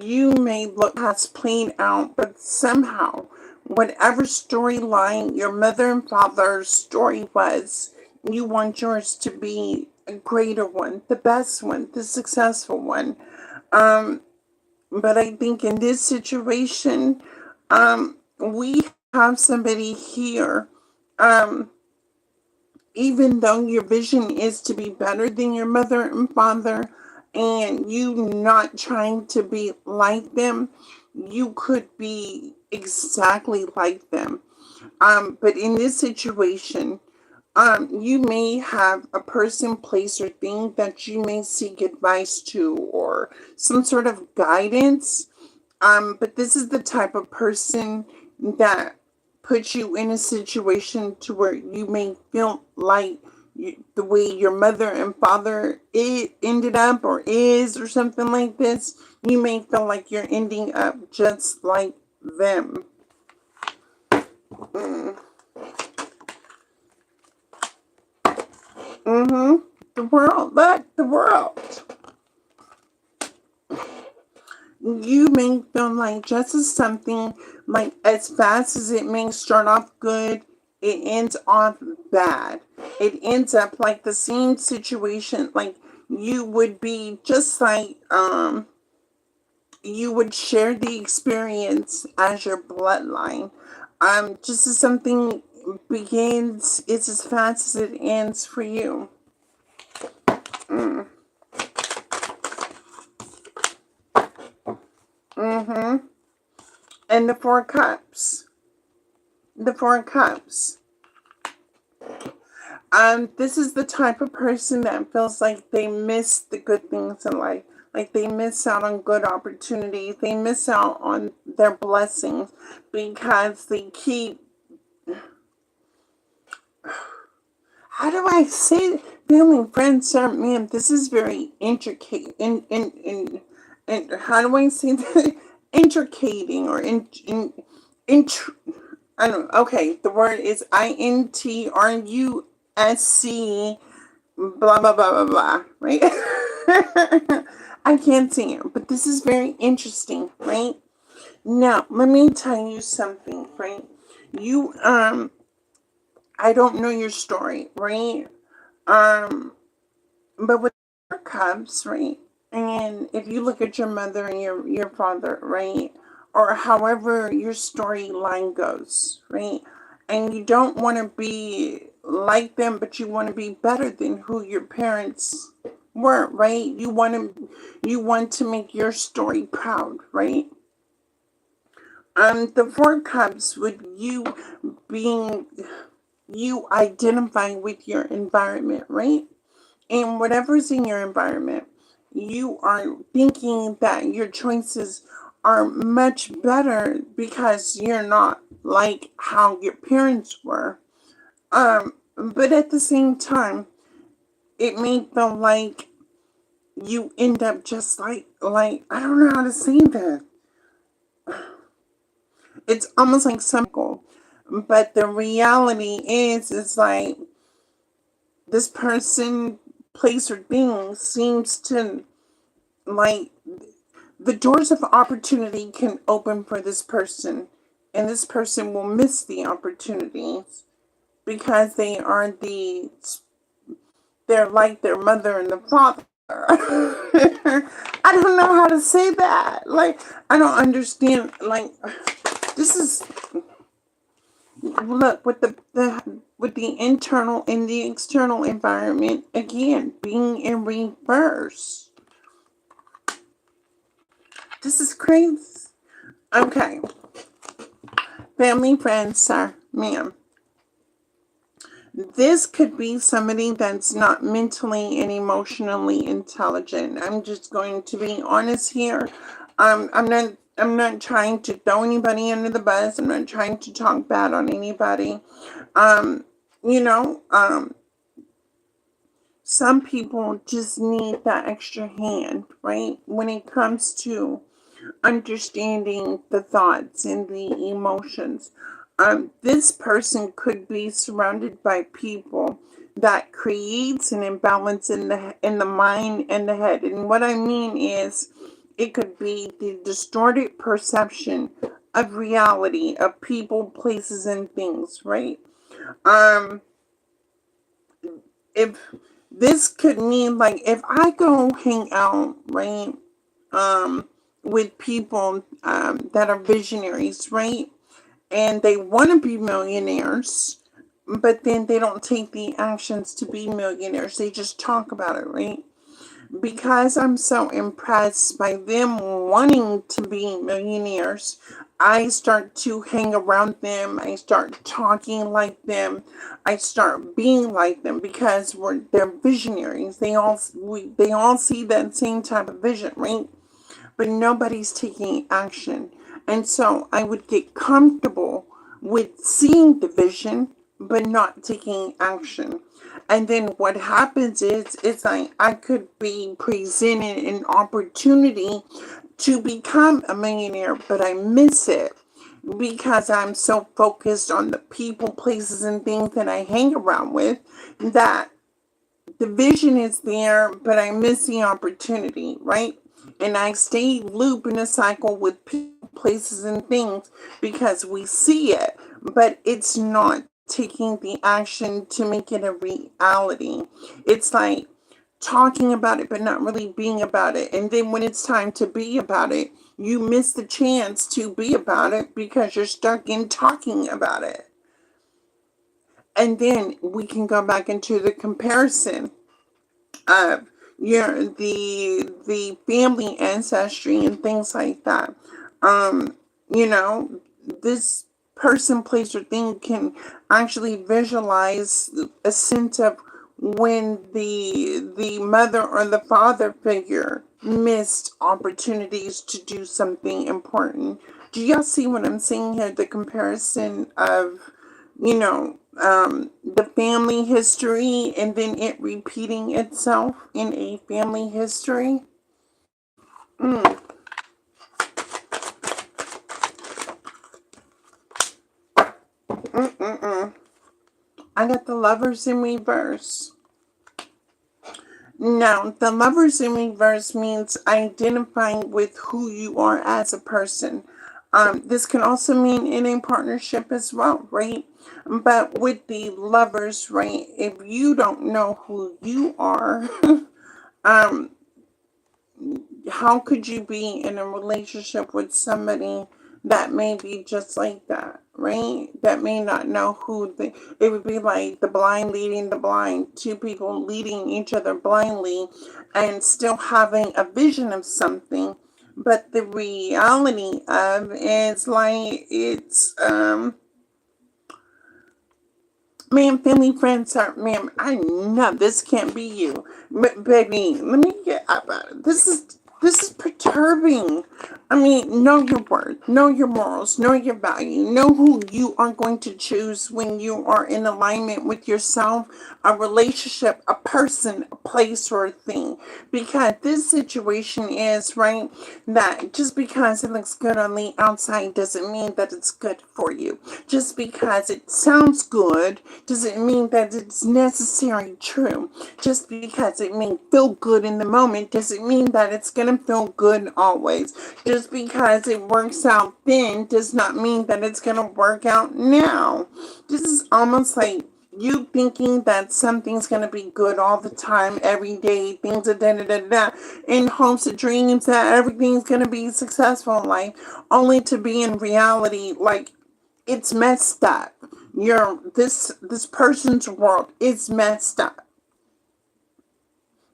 you may look past playing out, but somehow, whatever storyline your mother and father's story was, you want yours to be a greater one, the best one, the successful one. Um, but I think in this situation, we have somebody here. Um, Even though your vision is to be better than your mother and father, and you not trying to be like them, you could be exactly like them. But in this situation, you may have a person, place, or thing that you may seek advice to or some sort of guidance. But this is the type of person that puts you in a situation to where you may feel like the way your mother and father it ended up or is or something like this, you may feel like you're ending up just like them. Mm. Mm-hmm. The world, look, the world. you may feel like just as something, like as fast as it may start off good, it ends off bad. It ends up like the same situation, like you would be just like, you would share the experience as your bloodline. Just as something begins, it's as fast as it ends for you. Mm-hmm. And the Four Cups. The Four Cups. This is the type of person that feels like they miss the good things in life. Like they miss out on good opportunities. They miss out on their blessings because they keep, how do I say it? Family, friends, sir, man, this is very intricate. In how do I say that? Intricating or in I don't know. Okay, the word is INTRUSC, blah, blah, blah, blah, blah, right? I can't see it, but this is very interesting, right? Now, let me tell you something, right? You, I don't know your story, right? Um, but with Cubs, right? And if you look at your mother and your father, right? Or however your storyline goes, right? And you don't want to be like them, but you want to be better than who your parents were, right? You want to make your story proud, right? The Four Cups with you being, you identifying with your environment, right? And whatever's in your environment, you are thinking that your choices are much better because you're not like how your parents were. But at the same time, it may feel like you end up just like I don't know how to say that. It's almost like some goal. But the reality is like this person, place, or thing seems to like the doors of opportunity can open for this person, and this person will miss the opportunities because they're like their mother and the father. I don't know how to say that. Like I don't understand. Like this is, look with the with the internal and the external environment again being in reverse. This is crazy. Okay. Family, friends, sir, ma'am. This could be somebody that's not mentally and emotionally intelligent. I'm just going to be honest here. I'm not trying to throw anybody under the bus. I'm not trying to talk bad on anybody. Um, you know, some people just need that extra hand, right? When it comes to understanding the thoughts and the emotions. This person could be surrounded by people that creates an imbalance in the mind and the head. And what I mean is, it could be the distorted perception of reality of people, places, and things. Right? Um, if this could mean like if I go hang out, right? With people that are visionaries, right? And they want to be millionaires, but then they don't take the actions to be millionaires. They just talk about it, right? Because I'm so impressed by them wanting to be millionaires, I start to hang around them. I start talking like them. I start being like them because they're visionaries. They all see that same type of vision, right? But nobody's taking action. And so I would get comfortable with seeing the vision, but not taking action. And then what happens is, it's like I could be presented an opportunity to become a millionaire, but I miss it because I'm so focused on the people, places, and things that I hang around with that the vision is there, but I miss the opportunity, right? And I stay loop in a cycle with people, places, and things because we see it, but it's not taking the action to make it a reality. It's like talking about it, but not really being about it. And then when it's time to be about it, you miss the chance to be about it because you're stuck in talking about it. And then we can go back into the comparison of the family ancestry and things like that. Um, you know, this person, place, or thing can actually visualize a sense of when the mother or the father figure missed opportunities to do something important. Do y'all see what I'm saying here? The comparison of, the family history and then it repeating itself in a family history. Mm, mm. I got the lovers in reverse. Now, the lovers in reverse means identifying with who you are as a person. This can also mean in a partnership as well, right? But with the lovers, right, if you don't know who you are, um, how could you be in a relationship with somebody that may be just like that, right? That may not know who they, it would be like the blind leading the blind, two people leading each other blindly and still having a vision of something. But the reality of is like ma'am, family, friends, sir, ma'am, I know this can't be you. But baby, let me get up out of it. This is perturbing. I mean, know your worth, know your morals, know your value, know who you are going to choose when you are in alignment with yourself, a relationship, a person, a place, or a thing. Because this situation is, right, that just because it looks good on the outside doesn't mean that it's good for you. Just because it sounds good doesn't mean that it's necessarily true. Just because it may feel good in the moment doesn't mean that it's going to feel good always. Just because it works out then does not mean that it's going to work out now. This is almost like you thinking that something's going to be good all the time, every day, things are da da da da, in hopes and dreams that everything's going to be successful in life, only to be in reality like it's messed up. This person's world is messed up.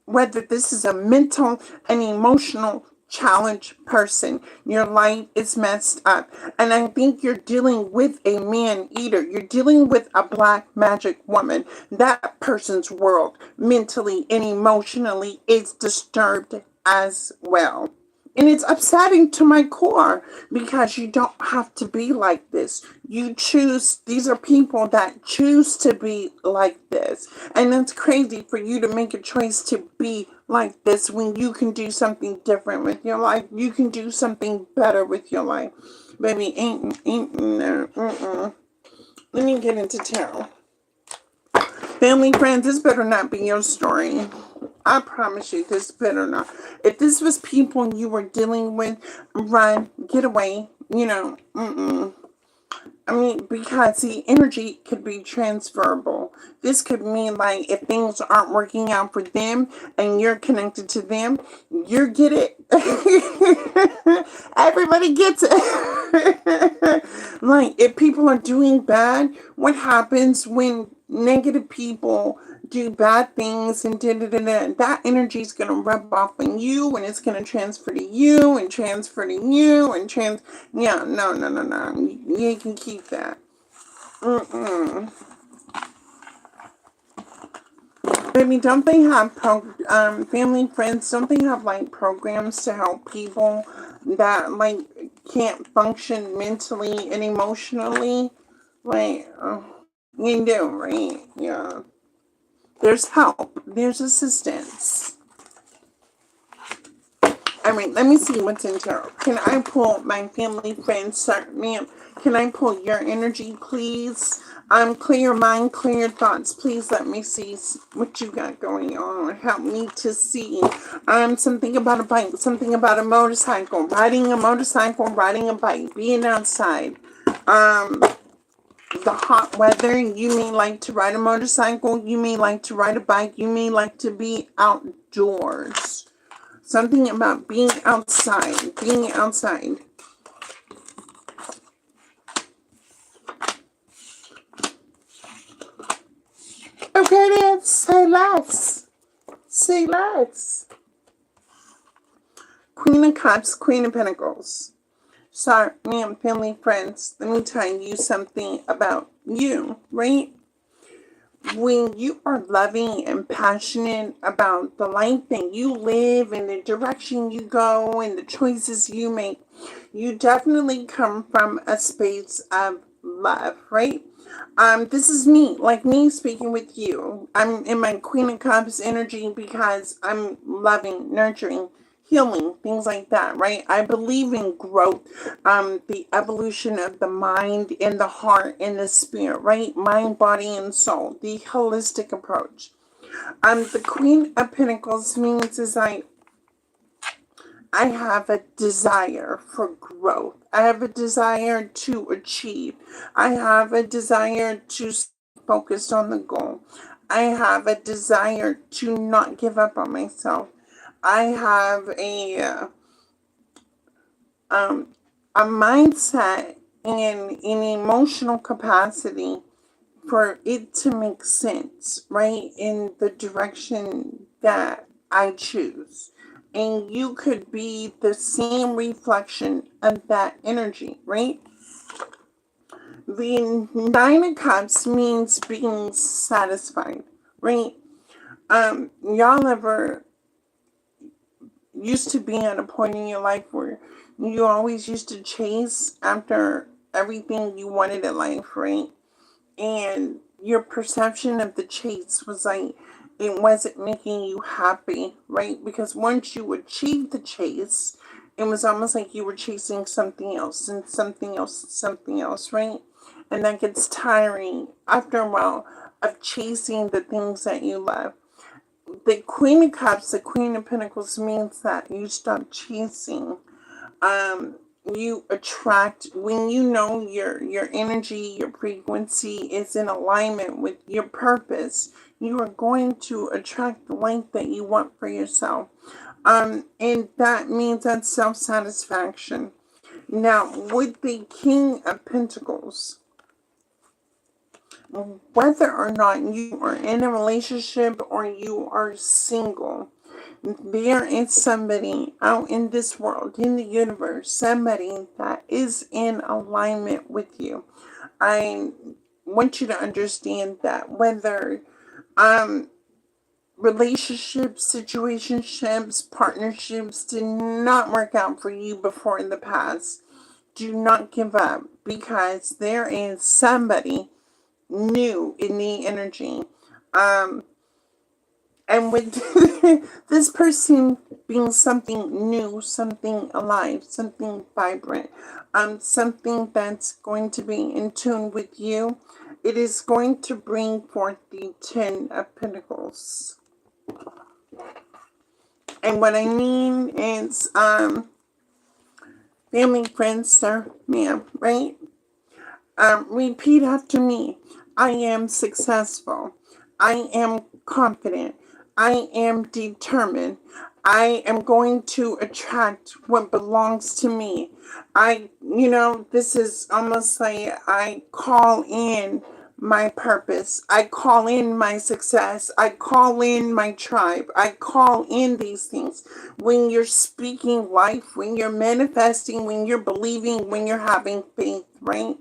Whether this is a mental and emotional challenge person, your life is messed up. And I think you're dealing with a man eater. You're dealing with a black magic woman. That person's world, mentally and emotionally, is disturbed as well. And it's upsetting to my core because you don't have to be like this. You choose, these are people that choose to be like this. And that's crazy for you to make a choice to be like this when you can do something different with your life. You can do something better with your life. Baby, ain't no, Let me get into tarot. Family, friends, this better not be your story. I promise you, this better not. If this was people you were dealing with, run, get away. I mean, because the energy could be transferable. This could mean like if things aren't working out for them and you're connected to them, you get it. Everybody gets it. Like if people are doing bad, what happens when negative people do bad things and that energy is going to rub off on you and it's going to transfer to you and transfer to you and yeah, no. You can keep that. Baby, don't they have family, friends, don't they have like programs to help people that like can't function mentally and emotionally? Like, you do, right? Yeah. There's help. There's assistance. All right, let me see what's in tarot. Can I pull my family, friends, sir, ma'am? Can I pull your energy, please? Clear your mind, clear your thoughts. Please let me see what you got going on. Help me to see. Something about a bike, something about a motorcycle, riding a motorcycle, riding a bike, being outside. The hot weather. You may like to ride a motorcycle. You may like to ride a bike. You may like to be outdoors. Something about being outside. Being outside. Okay then, say less. Say less. Queen of Cups, Queen of Pentacles. Sorry, ma'am, family, friends. Let me tell you something about you, right? When you are loving and passionate about the life that you live and the direction you go and the choices you make, you definitely come from a space of love, right? This is me, like me speaking with you. I'm in my Queen of Cups energy because I'm loving, nurturing, healing, things like that, right? I believe in growth, the evolution of the mind and the heart and the spirit, right? Mind, body, and soul, the holistic approach. The Queen of Pentacles means is I have a desire for growth. I have a desire to achieve. I have a desire to stay focused on the goal. I have a desire to not give up on myself. I have a mindset and an emotional capacity for it to make sense, right? In the direction that I choose. And you could be the same reflection of that energy, right? The Nine of Cups means being satisfied, right? Y'all ever used to be at a point in your life where you always used to chase after everything you wanted in life, right? And your perception of the chase was like it wasn't making you happy, right? Because once you achieved the chase, it was almost like you were chasing something else and something else and something else, right? And that gets tiring after a while of chasing the things that you love. The Queen of Cups, the Queen of Pentacles means that you stop chasing. You attract when you know your energy, your frequency is in alignment with your purpose. You are going to attract the life that you want for yourself. And that means that self-satisfaction. Now, with the King of Pentacles, whether or not you are in a relationship or you are single, there is somebody out in this world, in the universe, somebody that is in alignment with you. I want you to understand that whether relationships, situationships, partnerships did not work out for you before in the past, do not give up because there is somebody new in the energy. And with this person being something new, something alive, something vibrant, something that's going to be in tune with you, it is going to bring forth the Ten of Pentacles. And what I mean is, family, friends, sir, ma'am, right? Repeat after me. I am successful. I am confident. I am determined. I am going to attract what belongs to me. This is almost like I call in my purpose. I call in my success. I call in my tribe. I call in these things. When you're speaking life, when you're manifesting, when you're believing, when you're having faith, right?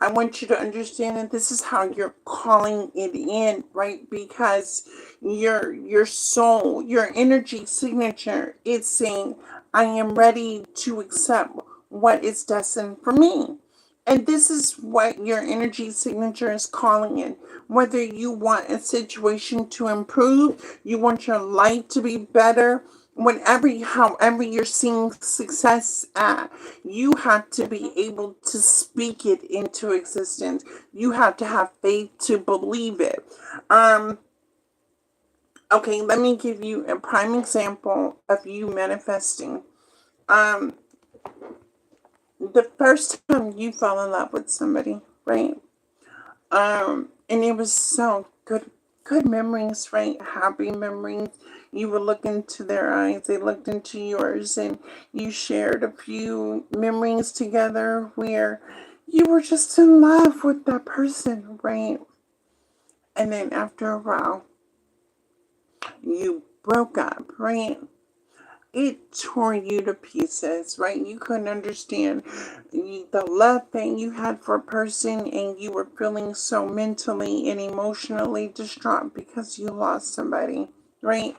I want you to understand that this is how you're calling it in, right? Because your soul, your energy signature, it's saying, I am ready to accept what is destined for me. And this is what your energy signature is calling in. Whether you want a situation to improve, you want your life to be better, however you're seeing success at, you have to be able to speak it into existence. You have to have faith to believe it. Um, okay, let me give you a prime example of you manifesting. Um, the first time you fell in love with somebody, right? And it was so good memories, right? Happy memories. You would look into their eyes, they looked into yours, and you shared a few memories together where you were just in love with that person, right? And then after a while, you broke up, right? It tore you to pieces, right? You couldn't understand the love that you had for a person, and you were feeling so mentally and emotionally distraught because you lost somebody, right?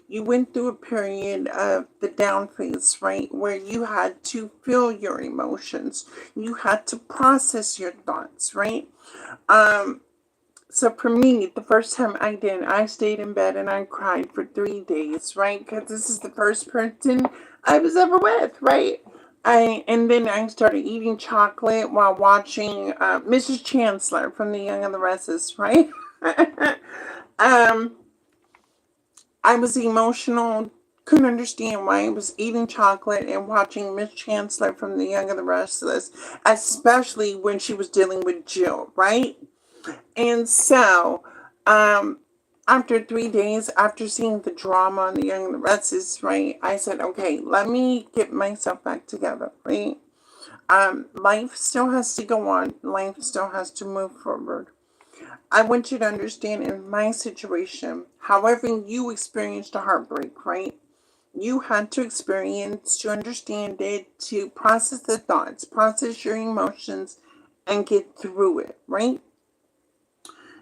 You went through a period of the down phase, right? Where you had to feel your emotions. You had to process your thoughts, right? Um, so for me, the first time I stayed in bed and I cried for 3 days, right? Because this is the first person I was ever with, right? And then I started eating chocolate while watching Mrs. Chancellor from The Young and the Restless, right? um, I was emotional, couldn't understand why I was eating chocolate and watching Miss Chancellor from The Young and the Restless, especially when she was dealing with Jill, right? And so, um, after 3 days, after seeing the drama on The Young and the Restless, right, I said, okay, let me get myself back together, right? Life still has to go on. Life still has to move forward. I want you to understand in my situation, however you experienced a heartbreak, right? You had to experience to understand it, to process the thoughts, process your emotions, and get through it, right?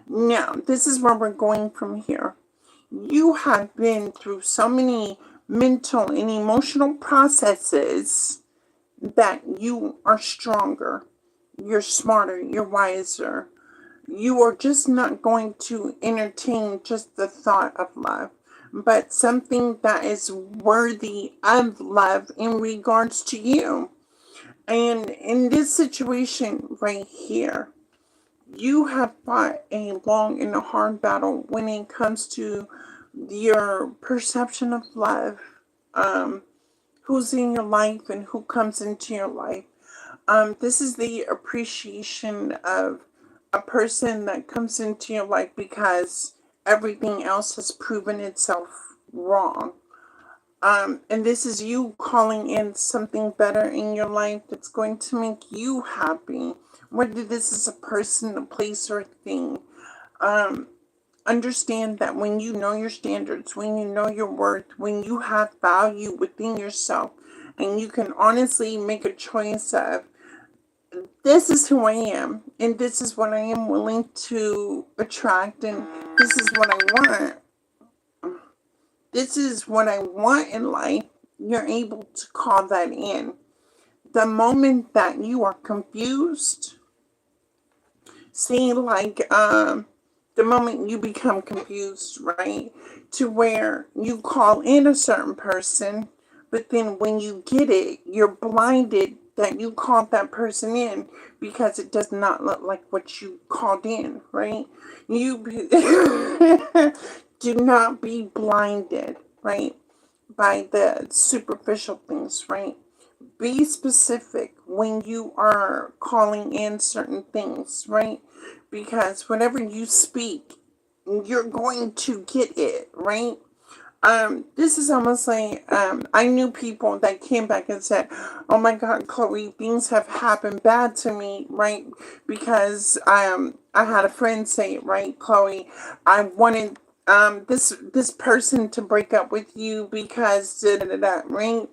Now, this is where we're going from here. You have been through so many mental and emotional processes that you are stronger, you're smarter, you're wiser. You are just not going to entertain just the thought of love, but something that is worthy of love in regards to you. And in this situation right here, you have fought a long and a hard battle when it comes to your perception of love, um, who's in your life and who comes into your life. This is the appreciation of a person that comes into your life because everything else has proven itself wrong. And this is you calling in something better in your life that's going to make you happy. Whether this is a person, a place, or a thing. Um, Understand that when you know your standards, when you know your worth, when you have value within yourself, and you can honestly make a choice of, this is who I am, and this is what I am willing to attract, and this is what I want. This is what I want in life. You're able to call that in. The moment that you are confused, see, like, the moment you become confused, right? To where you call in a certain person, but then when you get it, you're blinded that you called that person in because it does not look like what you called in, right? You do not be blinded, right? By the superficial things, right? Be specific when you are calling in certain things, right? Because whenever you speak, you're going to get it, right? This is almost like I knew people that came back and said, "Oh my God, Chloe, things have happened bad to me, right?" Because I had a friend say, "Right, Chloe, I wanted this person to break up with you because da da da da," right?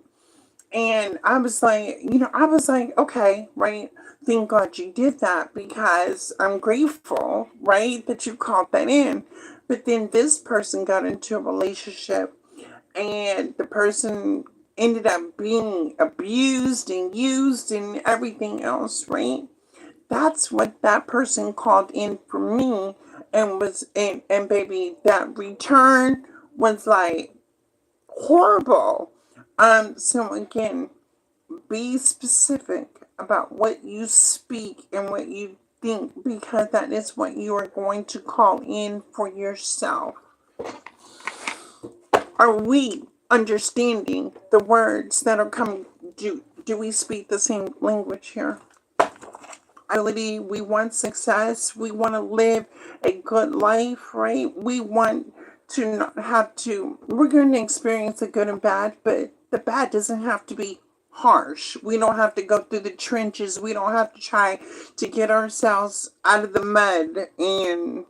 And I was like, okay, right. Thank God you did that because I'm grateful, right, that you called that in. But then this person got into a relationship and the person ended up being abused and used and everything else, right? That's what that person called in for me, and baby, that return was like horrible. So again, be specific about what you speak and what you think, because that is what you are going to call in for yourself. Are we understanding the words that are coming? Do we speak the same language here? Ability, we want success, we want to live a good life, right? We want to not have to, we're going to experience the good and bad, but the bad doesn't have to be harsh. We don't have to go through the trenches. We don't have to try to get ourselves out of the mud. And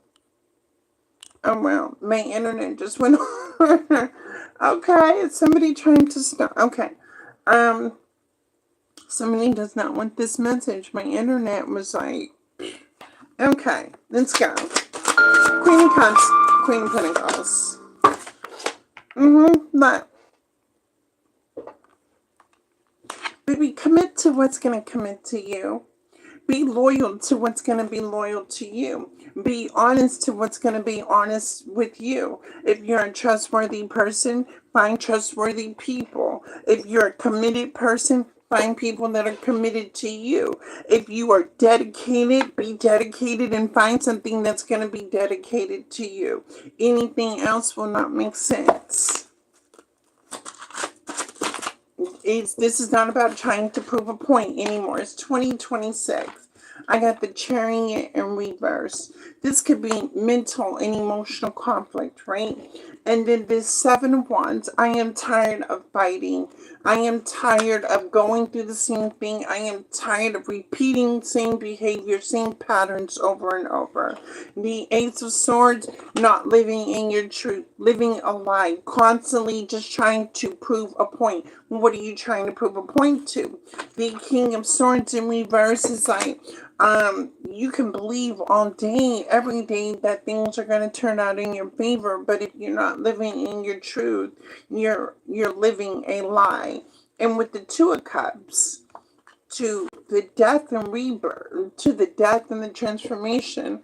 oh well, my internet just went on. Okay, it's somebody trying to stop. Okay. um Somebody does not want this message. My internet was like, okay, let's go. Queen of Cups, Queen of Pentacles. But baby, commit to what's gonna commit to you. Be loyal to what's gonna be loyal to you. Be honest to what's gonna be honest with you. If you're a trustworthy person, find trustworthy people. If you're a committed person, find people that are committed to you. If you are dedicated, be dedicated and find something that's going to be dedicated to you. Anything else will not make sense. This is not about trying to prove a point anymore. It's 2026. I got the Chariot in reverse. This could be mental and emotional conflict, right? And then this Seven of Wands. I am tired of fighting. I am tired of going through the same thing. I am tired of repeating same behavior, same patterns over and over. The Ace of Swords, not living in your truth, living a lie, constantly just trying to prove a point. What are you trying to prove a point to? The King of Swords in reverse is like, you can believe all day, every day, that things are going to turn out in your favor, but if you're not living in your truth, you're living a lie. And with the Two of Cups, to the death and rebirth, to the death and the transformation,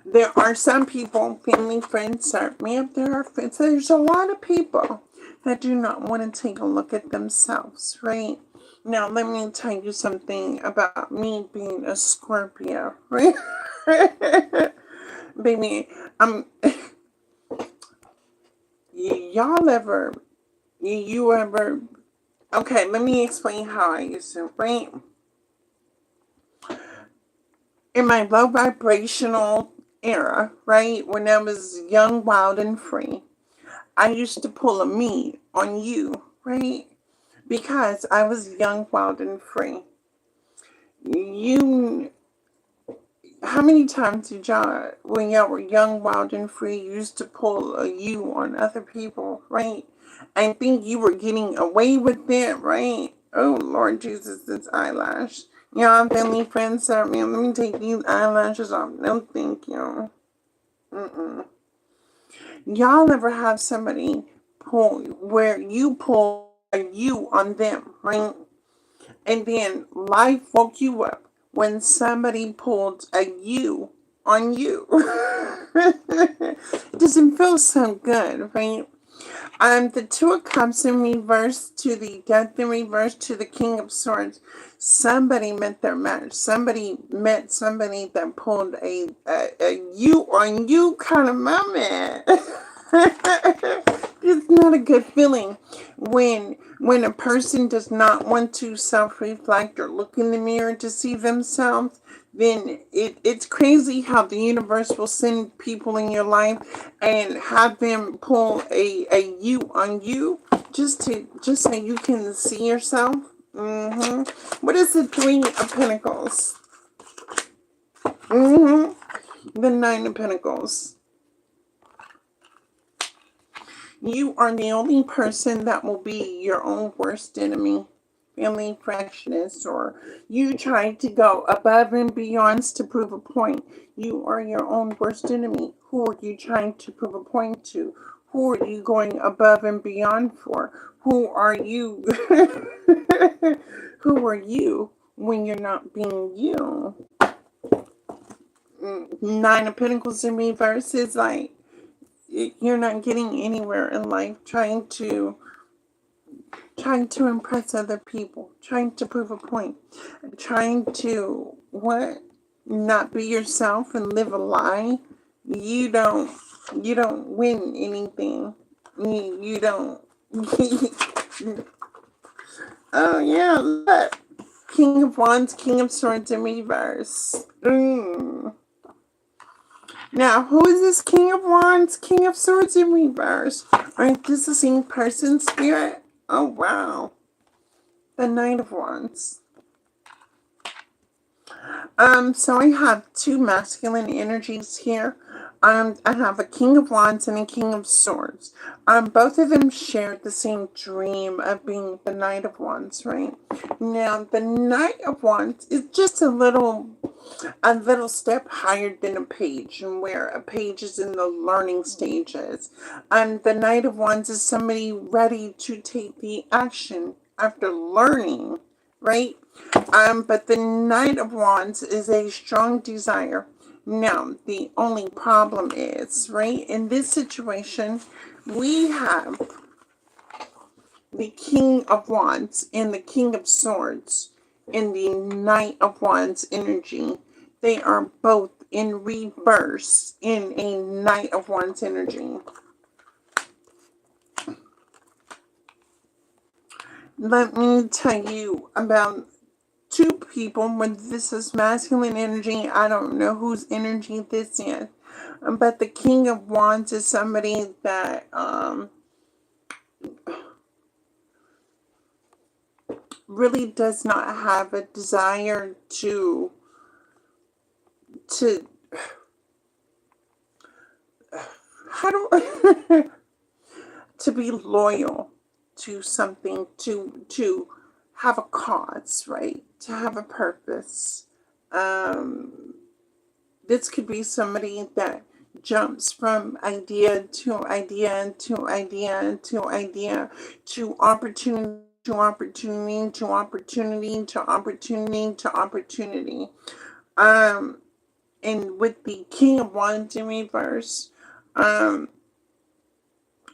there are some people, family, friends, ma'am, there's a lot of people that do not want to take a look at themselves, right? Now, let me tell you something about me being a Scorpio, right? Baby, y'all ever, you ever, okay, let me explain how I used to, right? In my low vibrational era, right, when I was young, wild, and free, I used to pull a me on you, right? Because I was young, wild, and free. You, how many times did y'all, when y'all were young, wild, and free, used to pull a you on other people, right? And think you were getting away with it, right? Oh, Lord Jesus, this eyelash. Y'all, family, friends, man, let me take these eyelashes off. No, thank you. Y'all ever have somebody pull, where you pull a you on them, right? And then life woke you up when somebody pulled a you on you. It doesn't feel so good, right? The Two of Cups in reverse to the Death in reverse to the King of Swords. Somebody met their match. Somebody met somebody that pulled a you on you kind of moment. It's not a good feeling when a person does not want to self-reflect or look in the mirror to see themselves. Then it's crazy how the universe will send people in your life and have them pull a you on you just so you can see yourself. What is the Three of Pentacles? The Nine of Pentacles. You are the only person that will be your own worst enemy, family fractionist, or you try to go above and beyond to prove a point. You are your own worst enemy. Who are you trying to prove a point to? Who are you going above and beyond for? Who are you? Who are you when you're not being you? Nine of Pentacles in reverse is like, you're not getting anywhere in life trying to impress other people, trying to prove a point, trying to what? Not be yourself and live a lie. You don't you don't win anything. You don't. Oh yeah, look. King of Wands, King of Swords in reverse. Now, who is this King of Wands, King of Swords in reverse? Aren't this the same person, Spirit? Oh wow. The Knight of Wands. So I have two masculine energies here. I have a King of Wands and a King of Swords. Both of them share the same dream of being the Knight of Wands, right? Now, the Knight of Wands is just a little step higher than a page, and where a page is in the learning stages. The Knight of Wands is somebody ready to take the action after learning, right? But the Knight of Wands is a strong desire. Now, the only problem is, right, in this situation, we have the King of Wands and the King of Swords in the Knight of Wands energy. They are both in reverse in a Knight of Wands energy. Let me tell you about two people when this is masculine energy. I don't know whose energy this is. But the King of Wands is somebody that really does not have a desire to how do to be loyal to something, to have a cause, right? To have a purpose. This could be somebody that jumps from idea to idea to idea to idea to opportunity to opportunity to opportunity to opportunity to opportunity. And with the King of Wands in reverse,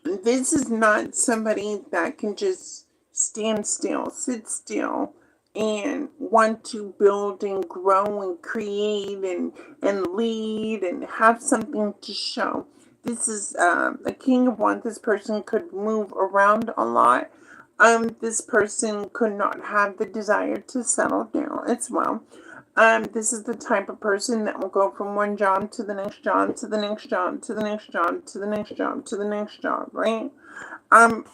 this is not somebody that can just stand still, sit still, and want to build and grow and create and lead and have something to show. This is a King of Wands. This person could move around a lot. This person could not have the desire to settle down as well. This is the type of person that will go from one job to the next job, to the next job, to the next job, to the next job, to the next job, right?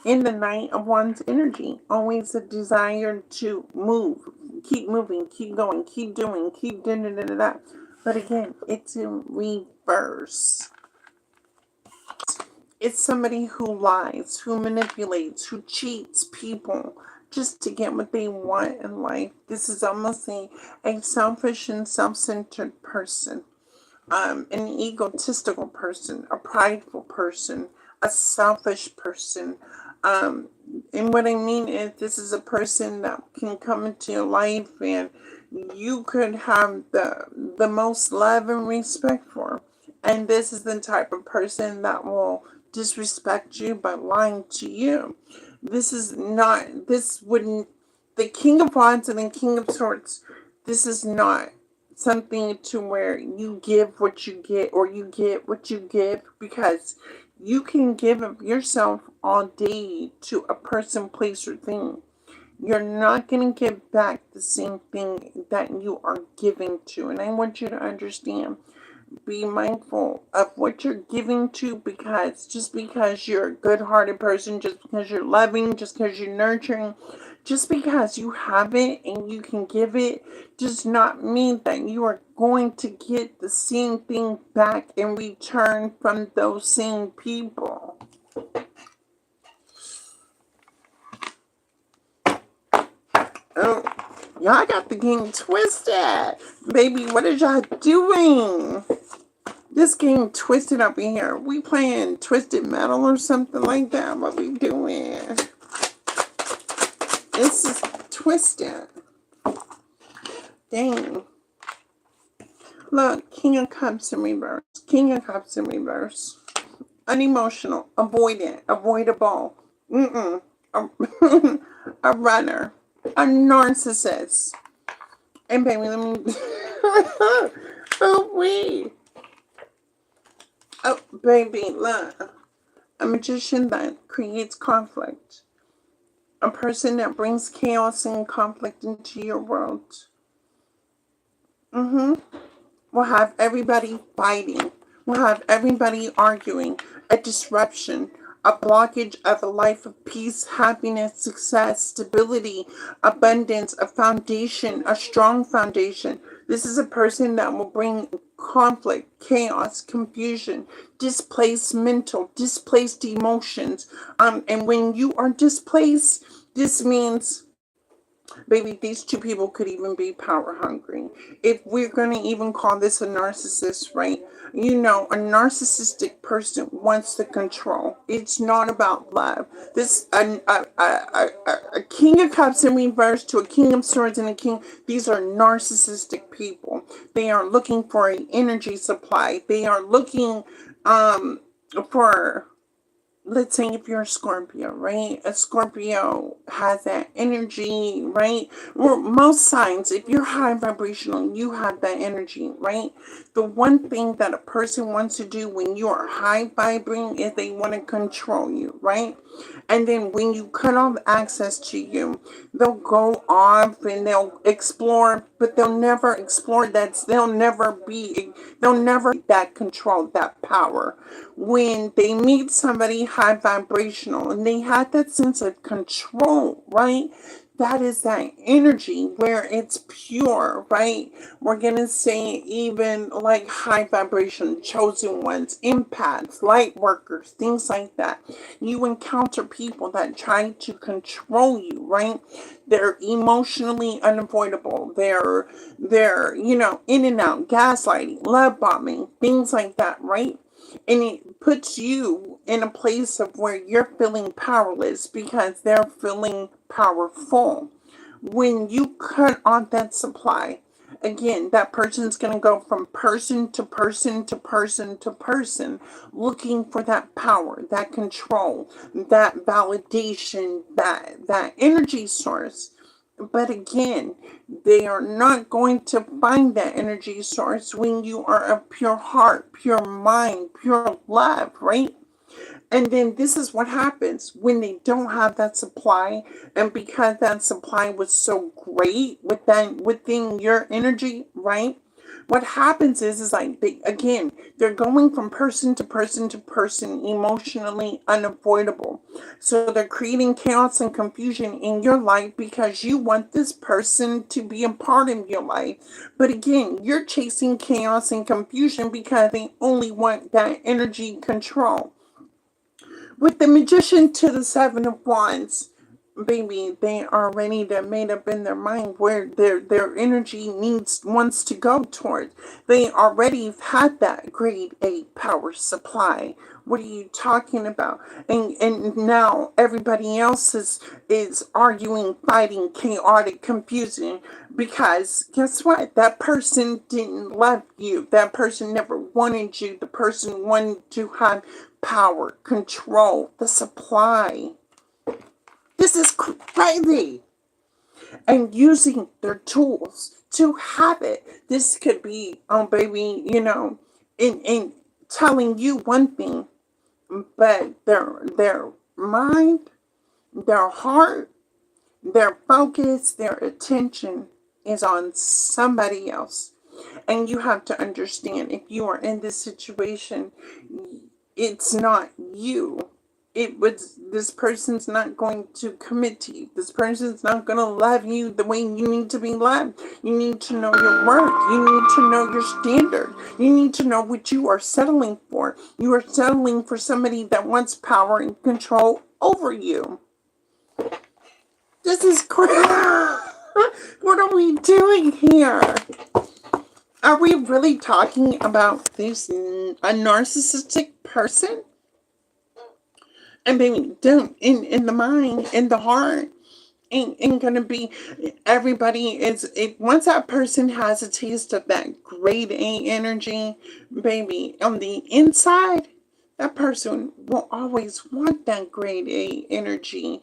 In the Knight of Wands energy, always a desire to move, keep moving, keep going, keep doing, keep da da da da da. But again, it's in reverse. It's somebody who lies, who manipulates, who cheats people just to get what they want in life. This is almost a selfish and self-centered person, an egotistical person, a prideful person, a selfish person. And what I mean is, this is a person that can come into your life and you could have the most love and respect for. And this is the type of person that will disrespect you by lying to you. This wouldn't, the King of Wands and the King of Swords, this is not something to where you give what you get or you get what you give, because you can give of yourself all day to a person, place, or thing. You're not going to give back the same thing that you are giving to. And I want you to understand, be mindful of what you're giving to, because just because you're a good-hearted person, just because you're loving, just because you're nurturing, just because you have it and you can give it, does not mean that you are going to get the same thing back in return from those same people. Oh, y'all got the game twisted. Baby, what is y'all doing? This game twisted up in here. We playing Twisted Metal or something like that? What we doing? This is twisted. Dang. Look, King of Cups in reverse. King of Cups in reverse. unemotional, avoidant, avoidable, mm-mm, a, a runner, a narcissist. And baby, let me. Oh, wait. Oh, baby, look. A magician that creates conflict. A person that brings chaos and conflict into your world. Mm-hmm. We'll have everybody fighting. We'll have everybody arguing. A disruption. A blockage of a life of peace, happiness, success, stability, abundance, a foundation, a strong foundation. This is a person that will bring conflict, chaos, confusion, displaced mental, displaced emotions. And when you are displaced, this means, baby, these two people could even be power hungry. If we're going to even call this a narcissist, right? You know, a narcissistic person wants to control. It's not about love. This a king of cups in reverse to a king of swords and a king. These are narcissistic people. They are looking for an energy supply. They are looking for, let's say if you're a Scorpio, right? A Scorpio has that energy, right? Or most signs, if you're high vibrational, you have that energy, right? The one thing that a person wants to do when you are high vibrating is they want to control you, right? And then when you cut off access to you, they'll go off and they'll explore, but they'll never explore that. They'll never that control, that power. When they meet somebody high vibrational and they have that sense of control, right? That is that energy where it's pure, right? We're gonna say even like high vibration, chosen ones, empaths, light workers, things like that. You encounter people that try to control you, right? They're emotionally unavoidable. They're in and out, gaslighting, love bombing, things like that, right? And it puts you in a place of where you're feeling powerless because they're feeling powerful. When you cut off that supply, again, that person's going to go from person to person to person to person, looking for that power, that control, that validation, that energy source. But again, they are not going to find that energy source when you are of pure heart, pure mind, pure love, right? And then this is what happens when they don't have that supply, and because that supply was so great within your energy, right? What happens is like they're going from person to person to person, emotionally unavoidable. So they're creating chaos and confusion in your life because you want this person to be a part of your life. But again, you're chasing chaos and confusion because they only want that energy control. With the magician to the seven of wands, baby, they are ready to made up in their mind where their energy wants to go toward. They already had that grade A power supply. What are you talking about? And now everybody else is arguing, fighting, chaotic, confusing, because guess what? That person didn't love you. That person never wanted you. The person wanted to have power, control, the supply. This is crazy. And using their tools to have it. This could be, baby, in telling you one thing, but their mind, their heart, their focus, their attention is on somebody else. And you have to understand, if you are in this situation, it's not you. This person's not going to commit to you. This person's not going to love you the way you need to be loved. You need to know your worth. You need to know your standard. You need to know what you are settling for. You are settling for somebody that wants power and control over you. This is crazy. What are we doing here? Are we really talking about this a narcissistic person? And baby, don't in the mind, in the heart, ain't gonna be. Everybody is. Once that person has a taste of that grade A energy, baby, on the inside, that person will always want that grade A energy.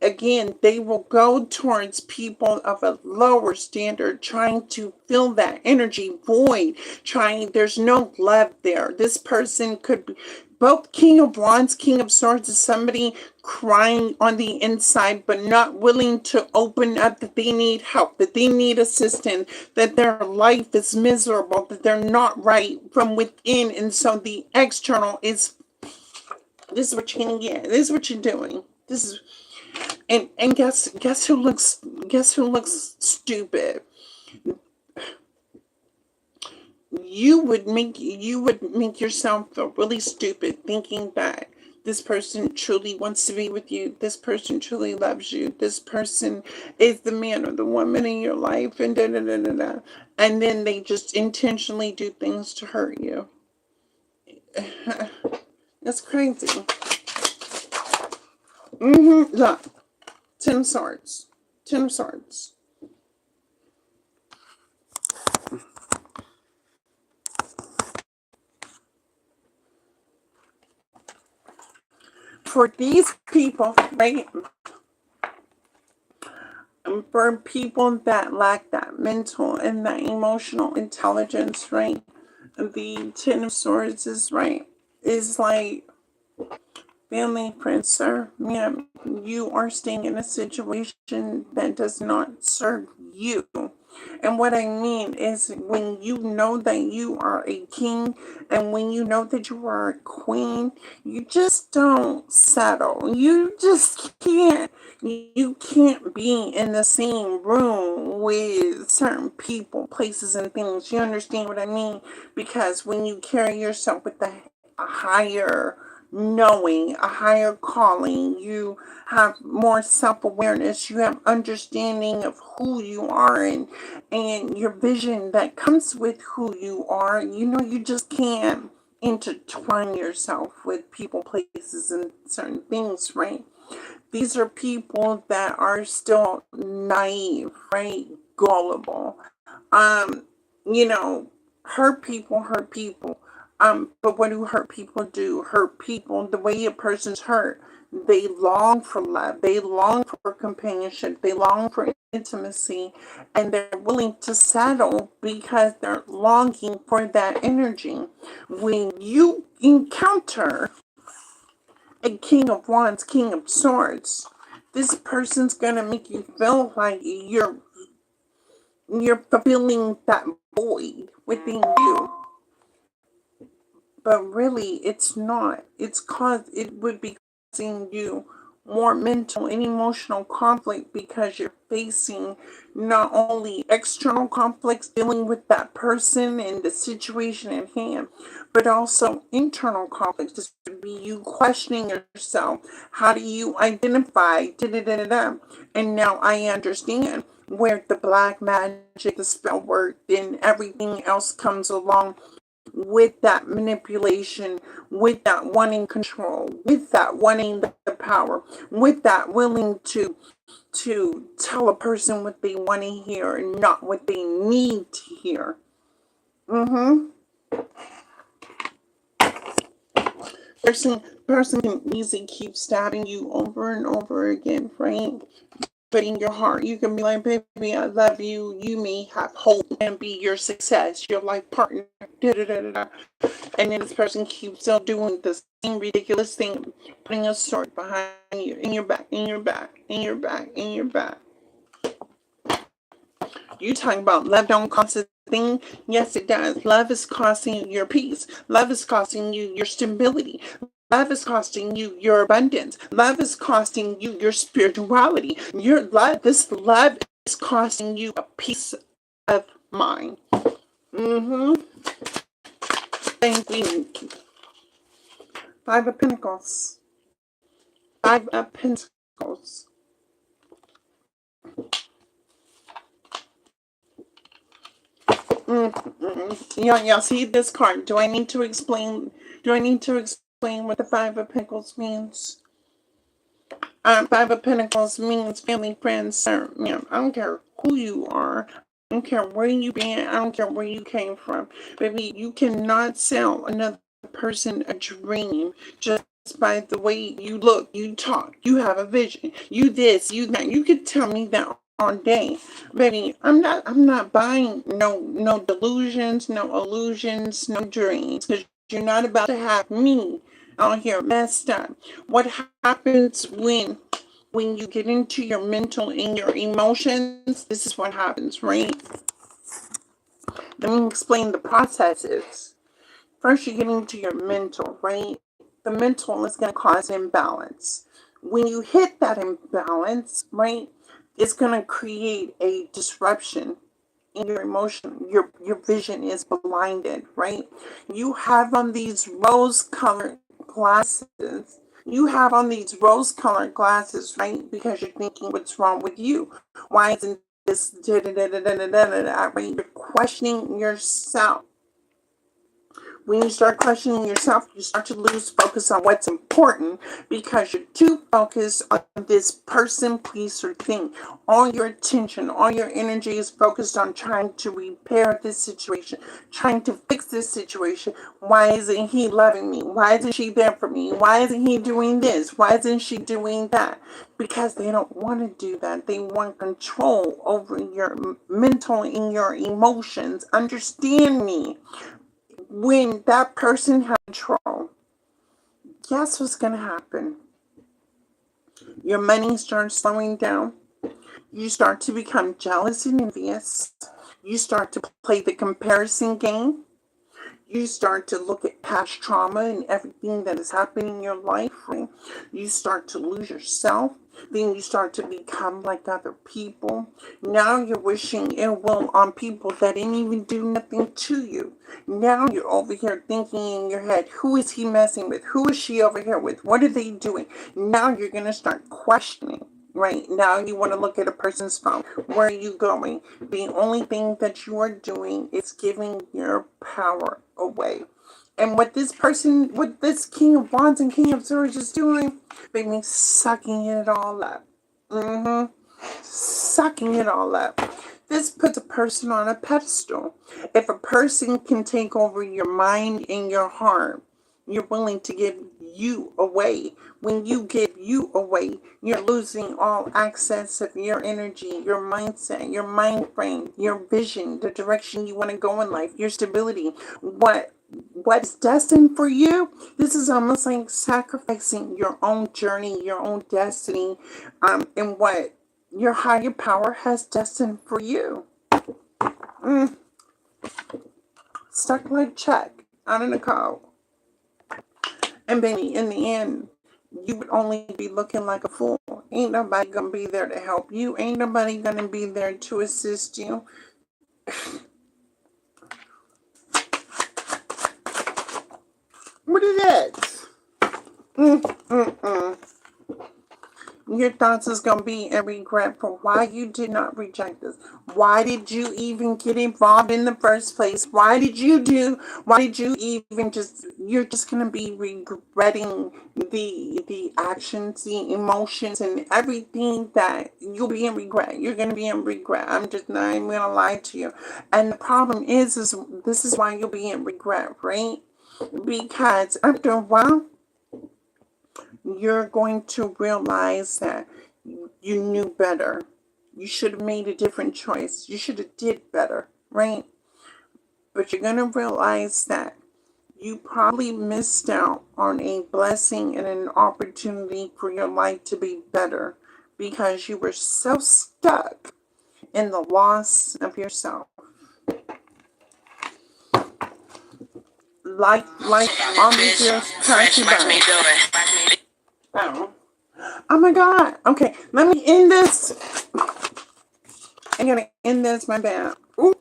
Again, they will go towards people of a lower standard, trying to fill that energy void, there's no love there. This person could be both King of Wands, King of Swords is somebody crying on the inside, but not willing to open up that they need help, that they need assistance, that their life is miserable, that they're not right from within. And so the external is, this is what you're gonna get. This is what you're doing. This is, and guess who looks stupid? You would make yourself feel really stupid thinking that this person truly wants to be with you, this person truly loves you, this person is the man or the woman in your life, and da da da da da. And then they just intentionally do things to hurt you. That's crazy. Look, Ten of Swords. Ten of Swords. For these people, right? For people that lack that mental and that emotional intelligence, right? The Ten of Swords is right. Is like, family, friends, sir, ma'am, you are staying in a situation that does not serve you. And what I mean is, when you know that you are a king and when you know that you are a queen, you just don't settle. You just can't. You can't be in the same room with certain people, places, and things. You understand what I mean? Because when you carry yourself with a higher knowing, a higher calling, you have more self-awareness, you have understanding of who you are, and your vision that comes with who you are. You know, you just can't intertwine yourself with people, places, and certain things, right? These are people that are still naive, right? Gullible. Um, you know, hurt people. But what do hurt people do? Hurt people, the way a person's hurt, they long for love, they long for companionship, they long for intimacy, and they're willing to settle because they're longing for that energy. When you encounter a King of Wands, King of Swords, this person's gonna make you feel like you're fulfilling that void within you. But really, it's not. It would be causing you more mental and emotional conflict because you're facing not only external conflicts dealing with that person and the situation at hand, but also internal conflicts. This would be you questioning yourself. How do you identify? Da, da, da, da, da. And now I understand where the black magic, the spell work, and everything else comes along with that manipulation, with that wanting control, with that wanting the power, with that willing to tell a person what they want to hear and not what they need to hear. Mm-hmm. Person can easily keep stabbing you over and over again, right? But in your heart, you can be like, baby, I love you. You may have hope and be your success, your life partner. Da, da, da, da, da. And then this person keeps on doing the same ridiculous thing, putting a sword behind you, in your back, in your back, in your back, in your back. You talking about love don't cost a thing? Yes, it does. Love is costing you your peace. Love is costing you your stability. Love is costing you your abundance. Love is costing you your spirituality. Your love, this love is costing you a peace of mind. Mm-hmm. Thank you. Five of Pentacles. Five of Pentacles. Y'all see this card? Do I need to explain? Do I need to explain what the Five of Pentacles means? Five of Pentacles means family, friends, sir. I don't care who you are. I don't care where you been. I don't care where you came from. Baby, you cannot sell another person a dream just by the way you look, you talk, you have a vision, you this, you that. You could tell me that all day, baby. I'm not buying no delusions, no illusions, no dreams, because you're not about to have me out here messed up. What happens when you get into your mental and your emotions? This is what happens, right? Let me explain the processes. First, you get into your mental, right? The mental is going to cause imbalance. When you hit that imbalance, right, it's going to create a disruption in your emotion. Your vision is blinded, right? You have on these rose-colored glasses. You have on these rose-colored glasses, right? Because you're thinking, what's wrong with you? Why isn't this da da da da da da da da? Right? You're questioning yourself. When you start questioning yourself, you start to lose focus on what's important because you're too focused on this person, place, or thing. All your attention, all your energy is focused on trying to repair this situation, trying to fix this situation. Why isn't he loving me? Why isn't she there for me? Why isn't he doing this? Why isn't she doing that? Because they don't want to do that. They want control over your mental and your emotions. Understand me. When that person has control, guess what's going to happen? Your money starts slowing down. You start to become jealous and envious. You start to play the comparison game. You start to look at past trauma and everything that has happened in your life. Right? You start to lose yourself. Then you start to become like other people. Now you're wishing ill will on people that didn't even do nothing to you. Now you're over here thinking in your head, who is he messing with? Who is she over here with? What are they doing? Now you're going to start questioning. Right now, you want to look at a person's phone. Where are you going? The only thing that you are doing is giving your power away. And what this King of Wands and King of Swords is doing, they mean sucking it all up. Mm-hmm. Sucking it all up. This puts a person on a pedestal. If a person can take over your mind and your heart, you're willing to give you away. When you give you away, you're losing all access of your energy, your mindset, your mind frame, your vision, the direction you want to go in life, your stability, what's destined for you. This is almost like sacrificing your own journey, your own destiny, and what your higher power has destined for you. Stuck like Chuck out in the cold. And baby, in the end, you would only be looking like a fool. Ain't nobody gonna be there to help you. Ain't nobody gonna be there to assist you. What is it? Mm-mm-mm. Your thoughts is going to be a regret for why you did not reject us. Why did you even get involved in the first place? Why did you even just, you're just going to be regretting the actions, the emotions, and everything that you'll be in regret. You're going to be in regret. I'm just not even going to lie to you. And the problem is this is why you'll be in regret, right? Because after a while, you're going to realize that you knew better. You should have made a different choice. You should have did better, right? But you're going to realize that you probably missed out on a blessing and an opportunity for your life to be better because you were so stuck in the loss of yourself. Like all these years passing by. Oh. Oh my God. Okay, let me end this. I'm gonna end this, my bad. Ooh.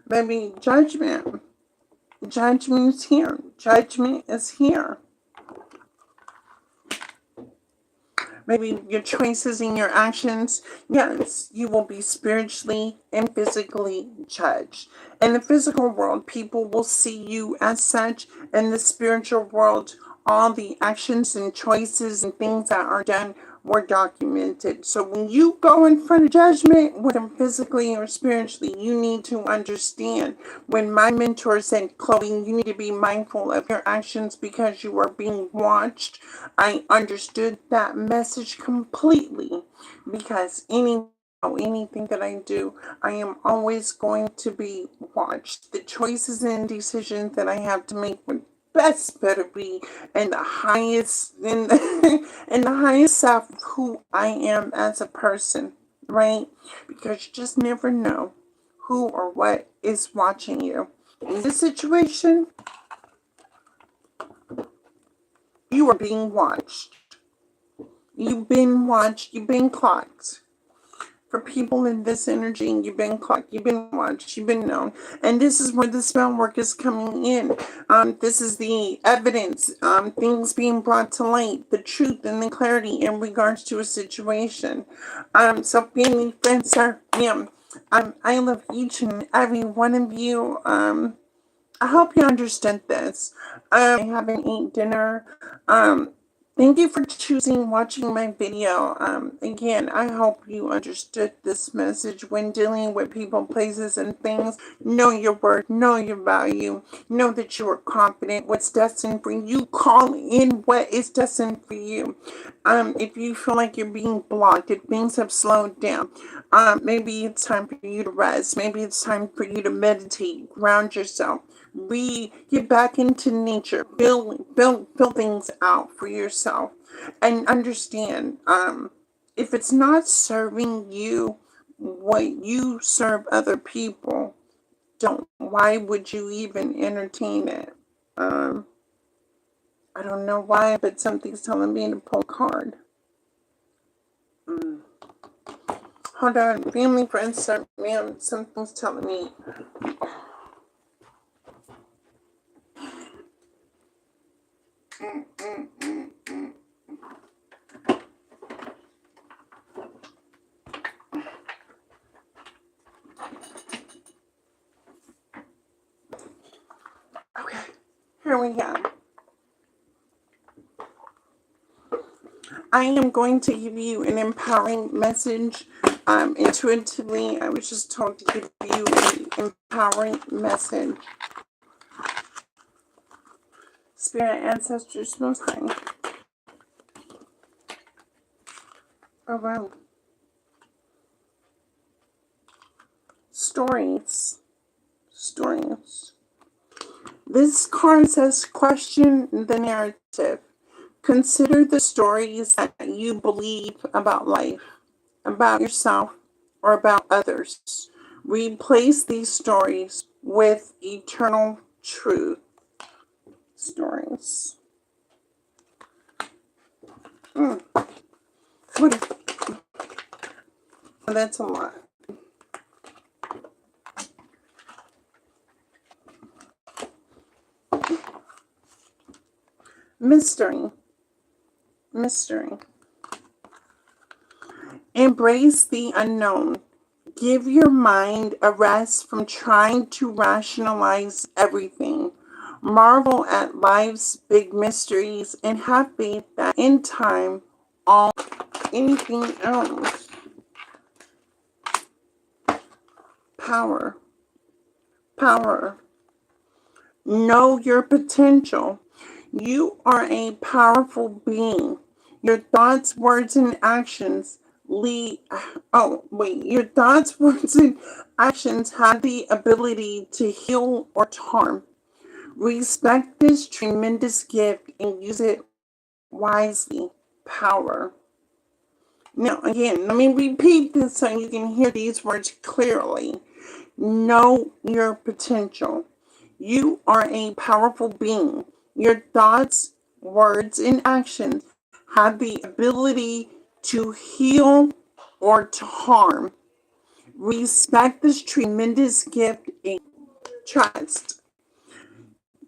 Baby, judgment. Judgment is here. Judgment is here. Maybe your choices and your actions, yes, you will be spiritually and physically judged. In the physical world, people will see you as such. In the spiritual world, all the actions and choices and things that are done were documented. So when you go in front of judgment, whether physically or spiritually, you need to understand. When my mentor said, Chloe, you need to be mindful of your actions because you are being watched, I understood that message completely, because anything that I do, I am always going to be watched. The choices and decisions that I have to make would best better be in the highest in the, in the highest self of who I am as a person, right? Because you just never know who or what is watching you. In this situation, you are being watched. You've been watched, you've been clocked. For people in this energy, you've been clocked, you've been watched, you've been known. And this is where the spell work is coming in. This is the evidence, things being brought to light, the truth and the clarity in regards to a situation. So family, friends, sir, ma'am, I love each and every one of you. I hope you understand this. I haven't eaten dinner. Thank you for choosing watching my video. Again, I hope you understood this message when dealing with people, places, and things. Know your worth, know your value, know that you are confident. What's destined for you, call in what is destined for you. If you feel like you're being blocked, if things have slowed down, maybe it's time for you to rest. Maybe it's time for you to meditate, ground yourself, get back into nature, build things out for yourself, and understand. If it's not serving you, what you serve other people, don't. Why would you even entertain it? I don't know why, but something's telling me to pull a card. Hold on, family, friends, man, something's telling me. Okay, here we go. I am going to give you an empowering message. Intuitively, I was just told to give you an empowering message. Spirit, ancestors, most high. Around. Stories. Stories. This card says question the narrative. Consider the stories that you believe about life, about yourself, or about others. Replace these stories with eternal truth. Stories. That's a lot. Mystery. Mystery. Embrace the unknown. Give your mind a rest from trying to rationalize everything. Marvel at life's big mysteries and have faith that in time, all anything else. Power. Power. Know your potential. You are a powerful being. Your thoughts, words, and actions your thoughts, words, and actions have the ability to heal or to harm. Respect this tremendous gift and use it wisely. Power. Now, again, let me repeat this so you can hear these words clearly. Know your potential. You are a powerful being. Your thoughts, words, and actions have the ability to heal or to harm. Respect this tremendous gift and trust.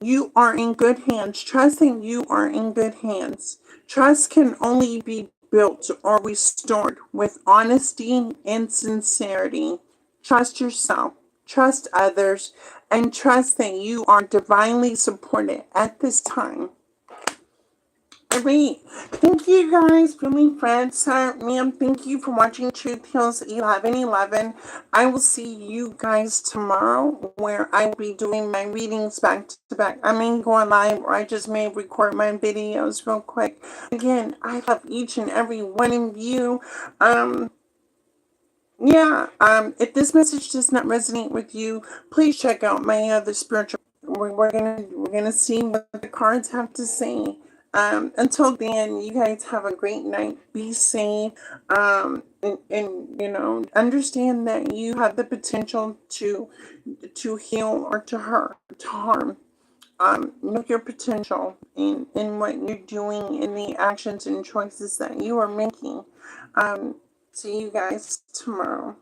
You are in good hands. Trusting you are in good hands. Trust can only be built or restored with honesty and sincerity. Trust yourself, trust others, and trust that you are divinely supported at this time. Great. Thank you guys, Billy, Fred, Sir, ma'am. Thank you for watching Truth Heals 1111. I will see you guys tomorrow where I will be doing my readings back to back. I may go on live or I just may record my videos real quick. Again, I love each and every one of you. Um, if this message does not resonate with you, please check out my other spiritual. We're gonna see what the cards have to say. Until then, you guys have a great night. Be safe. And understand that you have the potential to heal or to harm. Know your potential in what you're doing, in the actions and choices that you are making. See you guys tomorrow.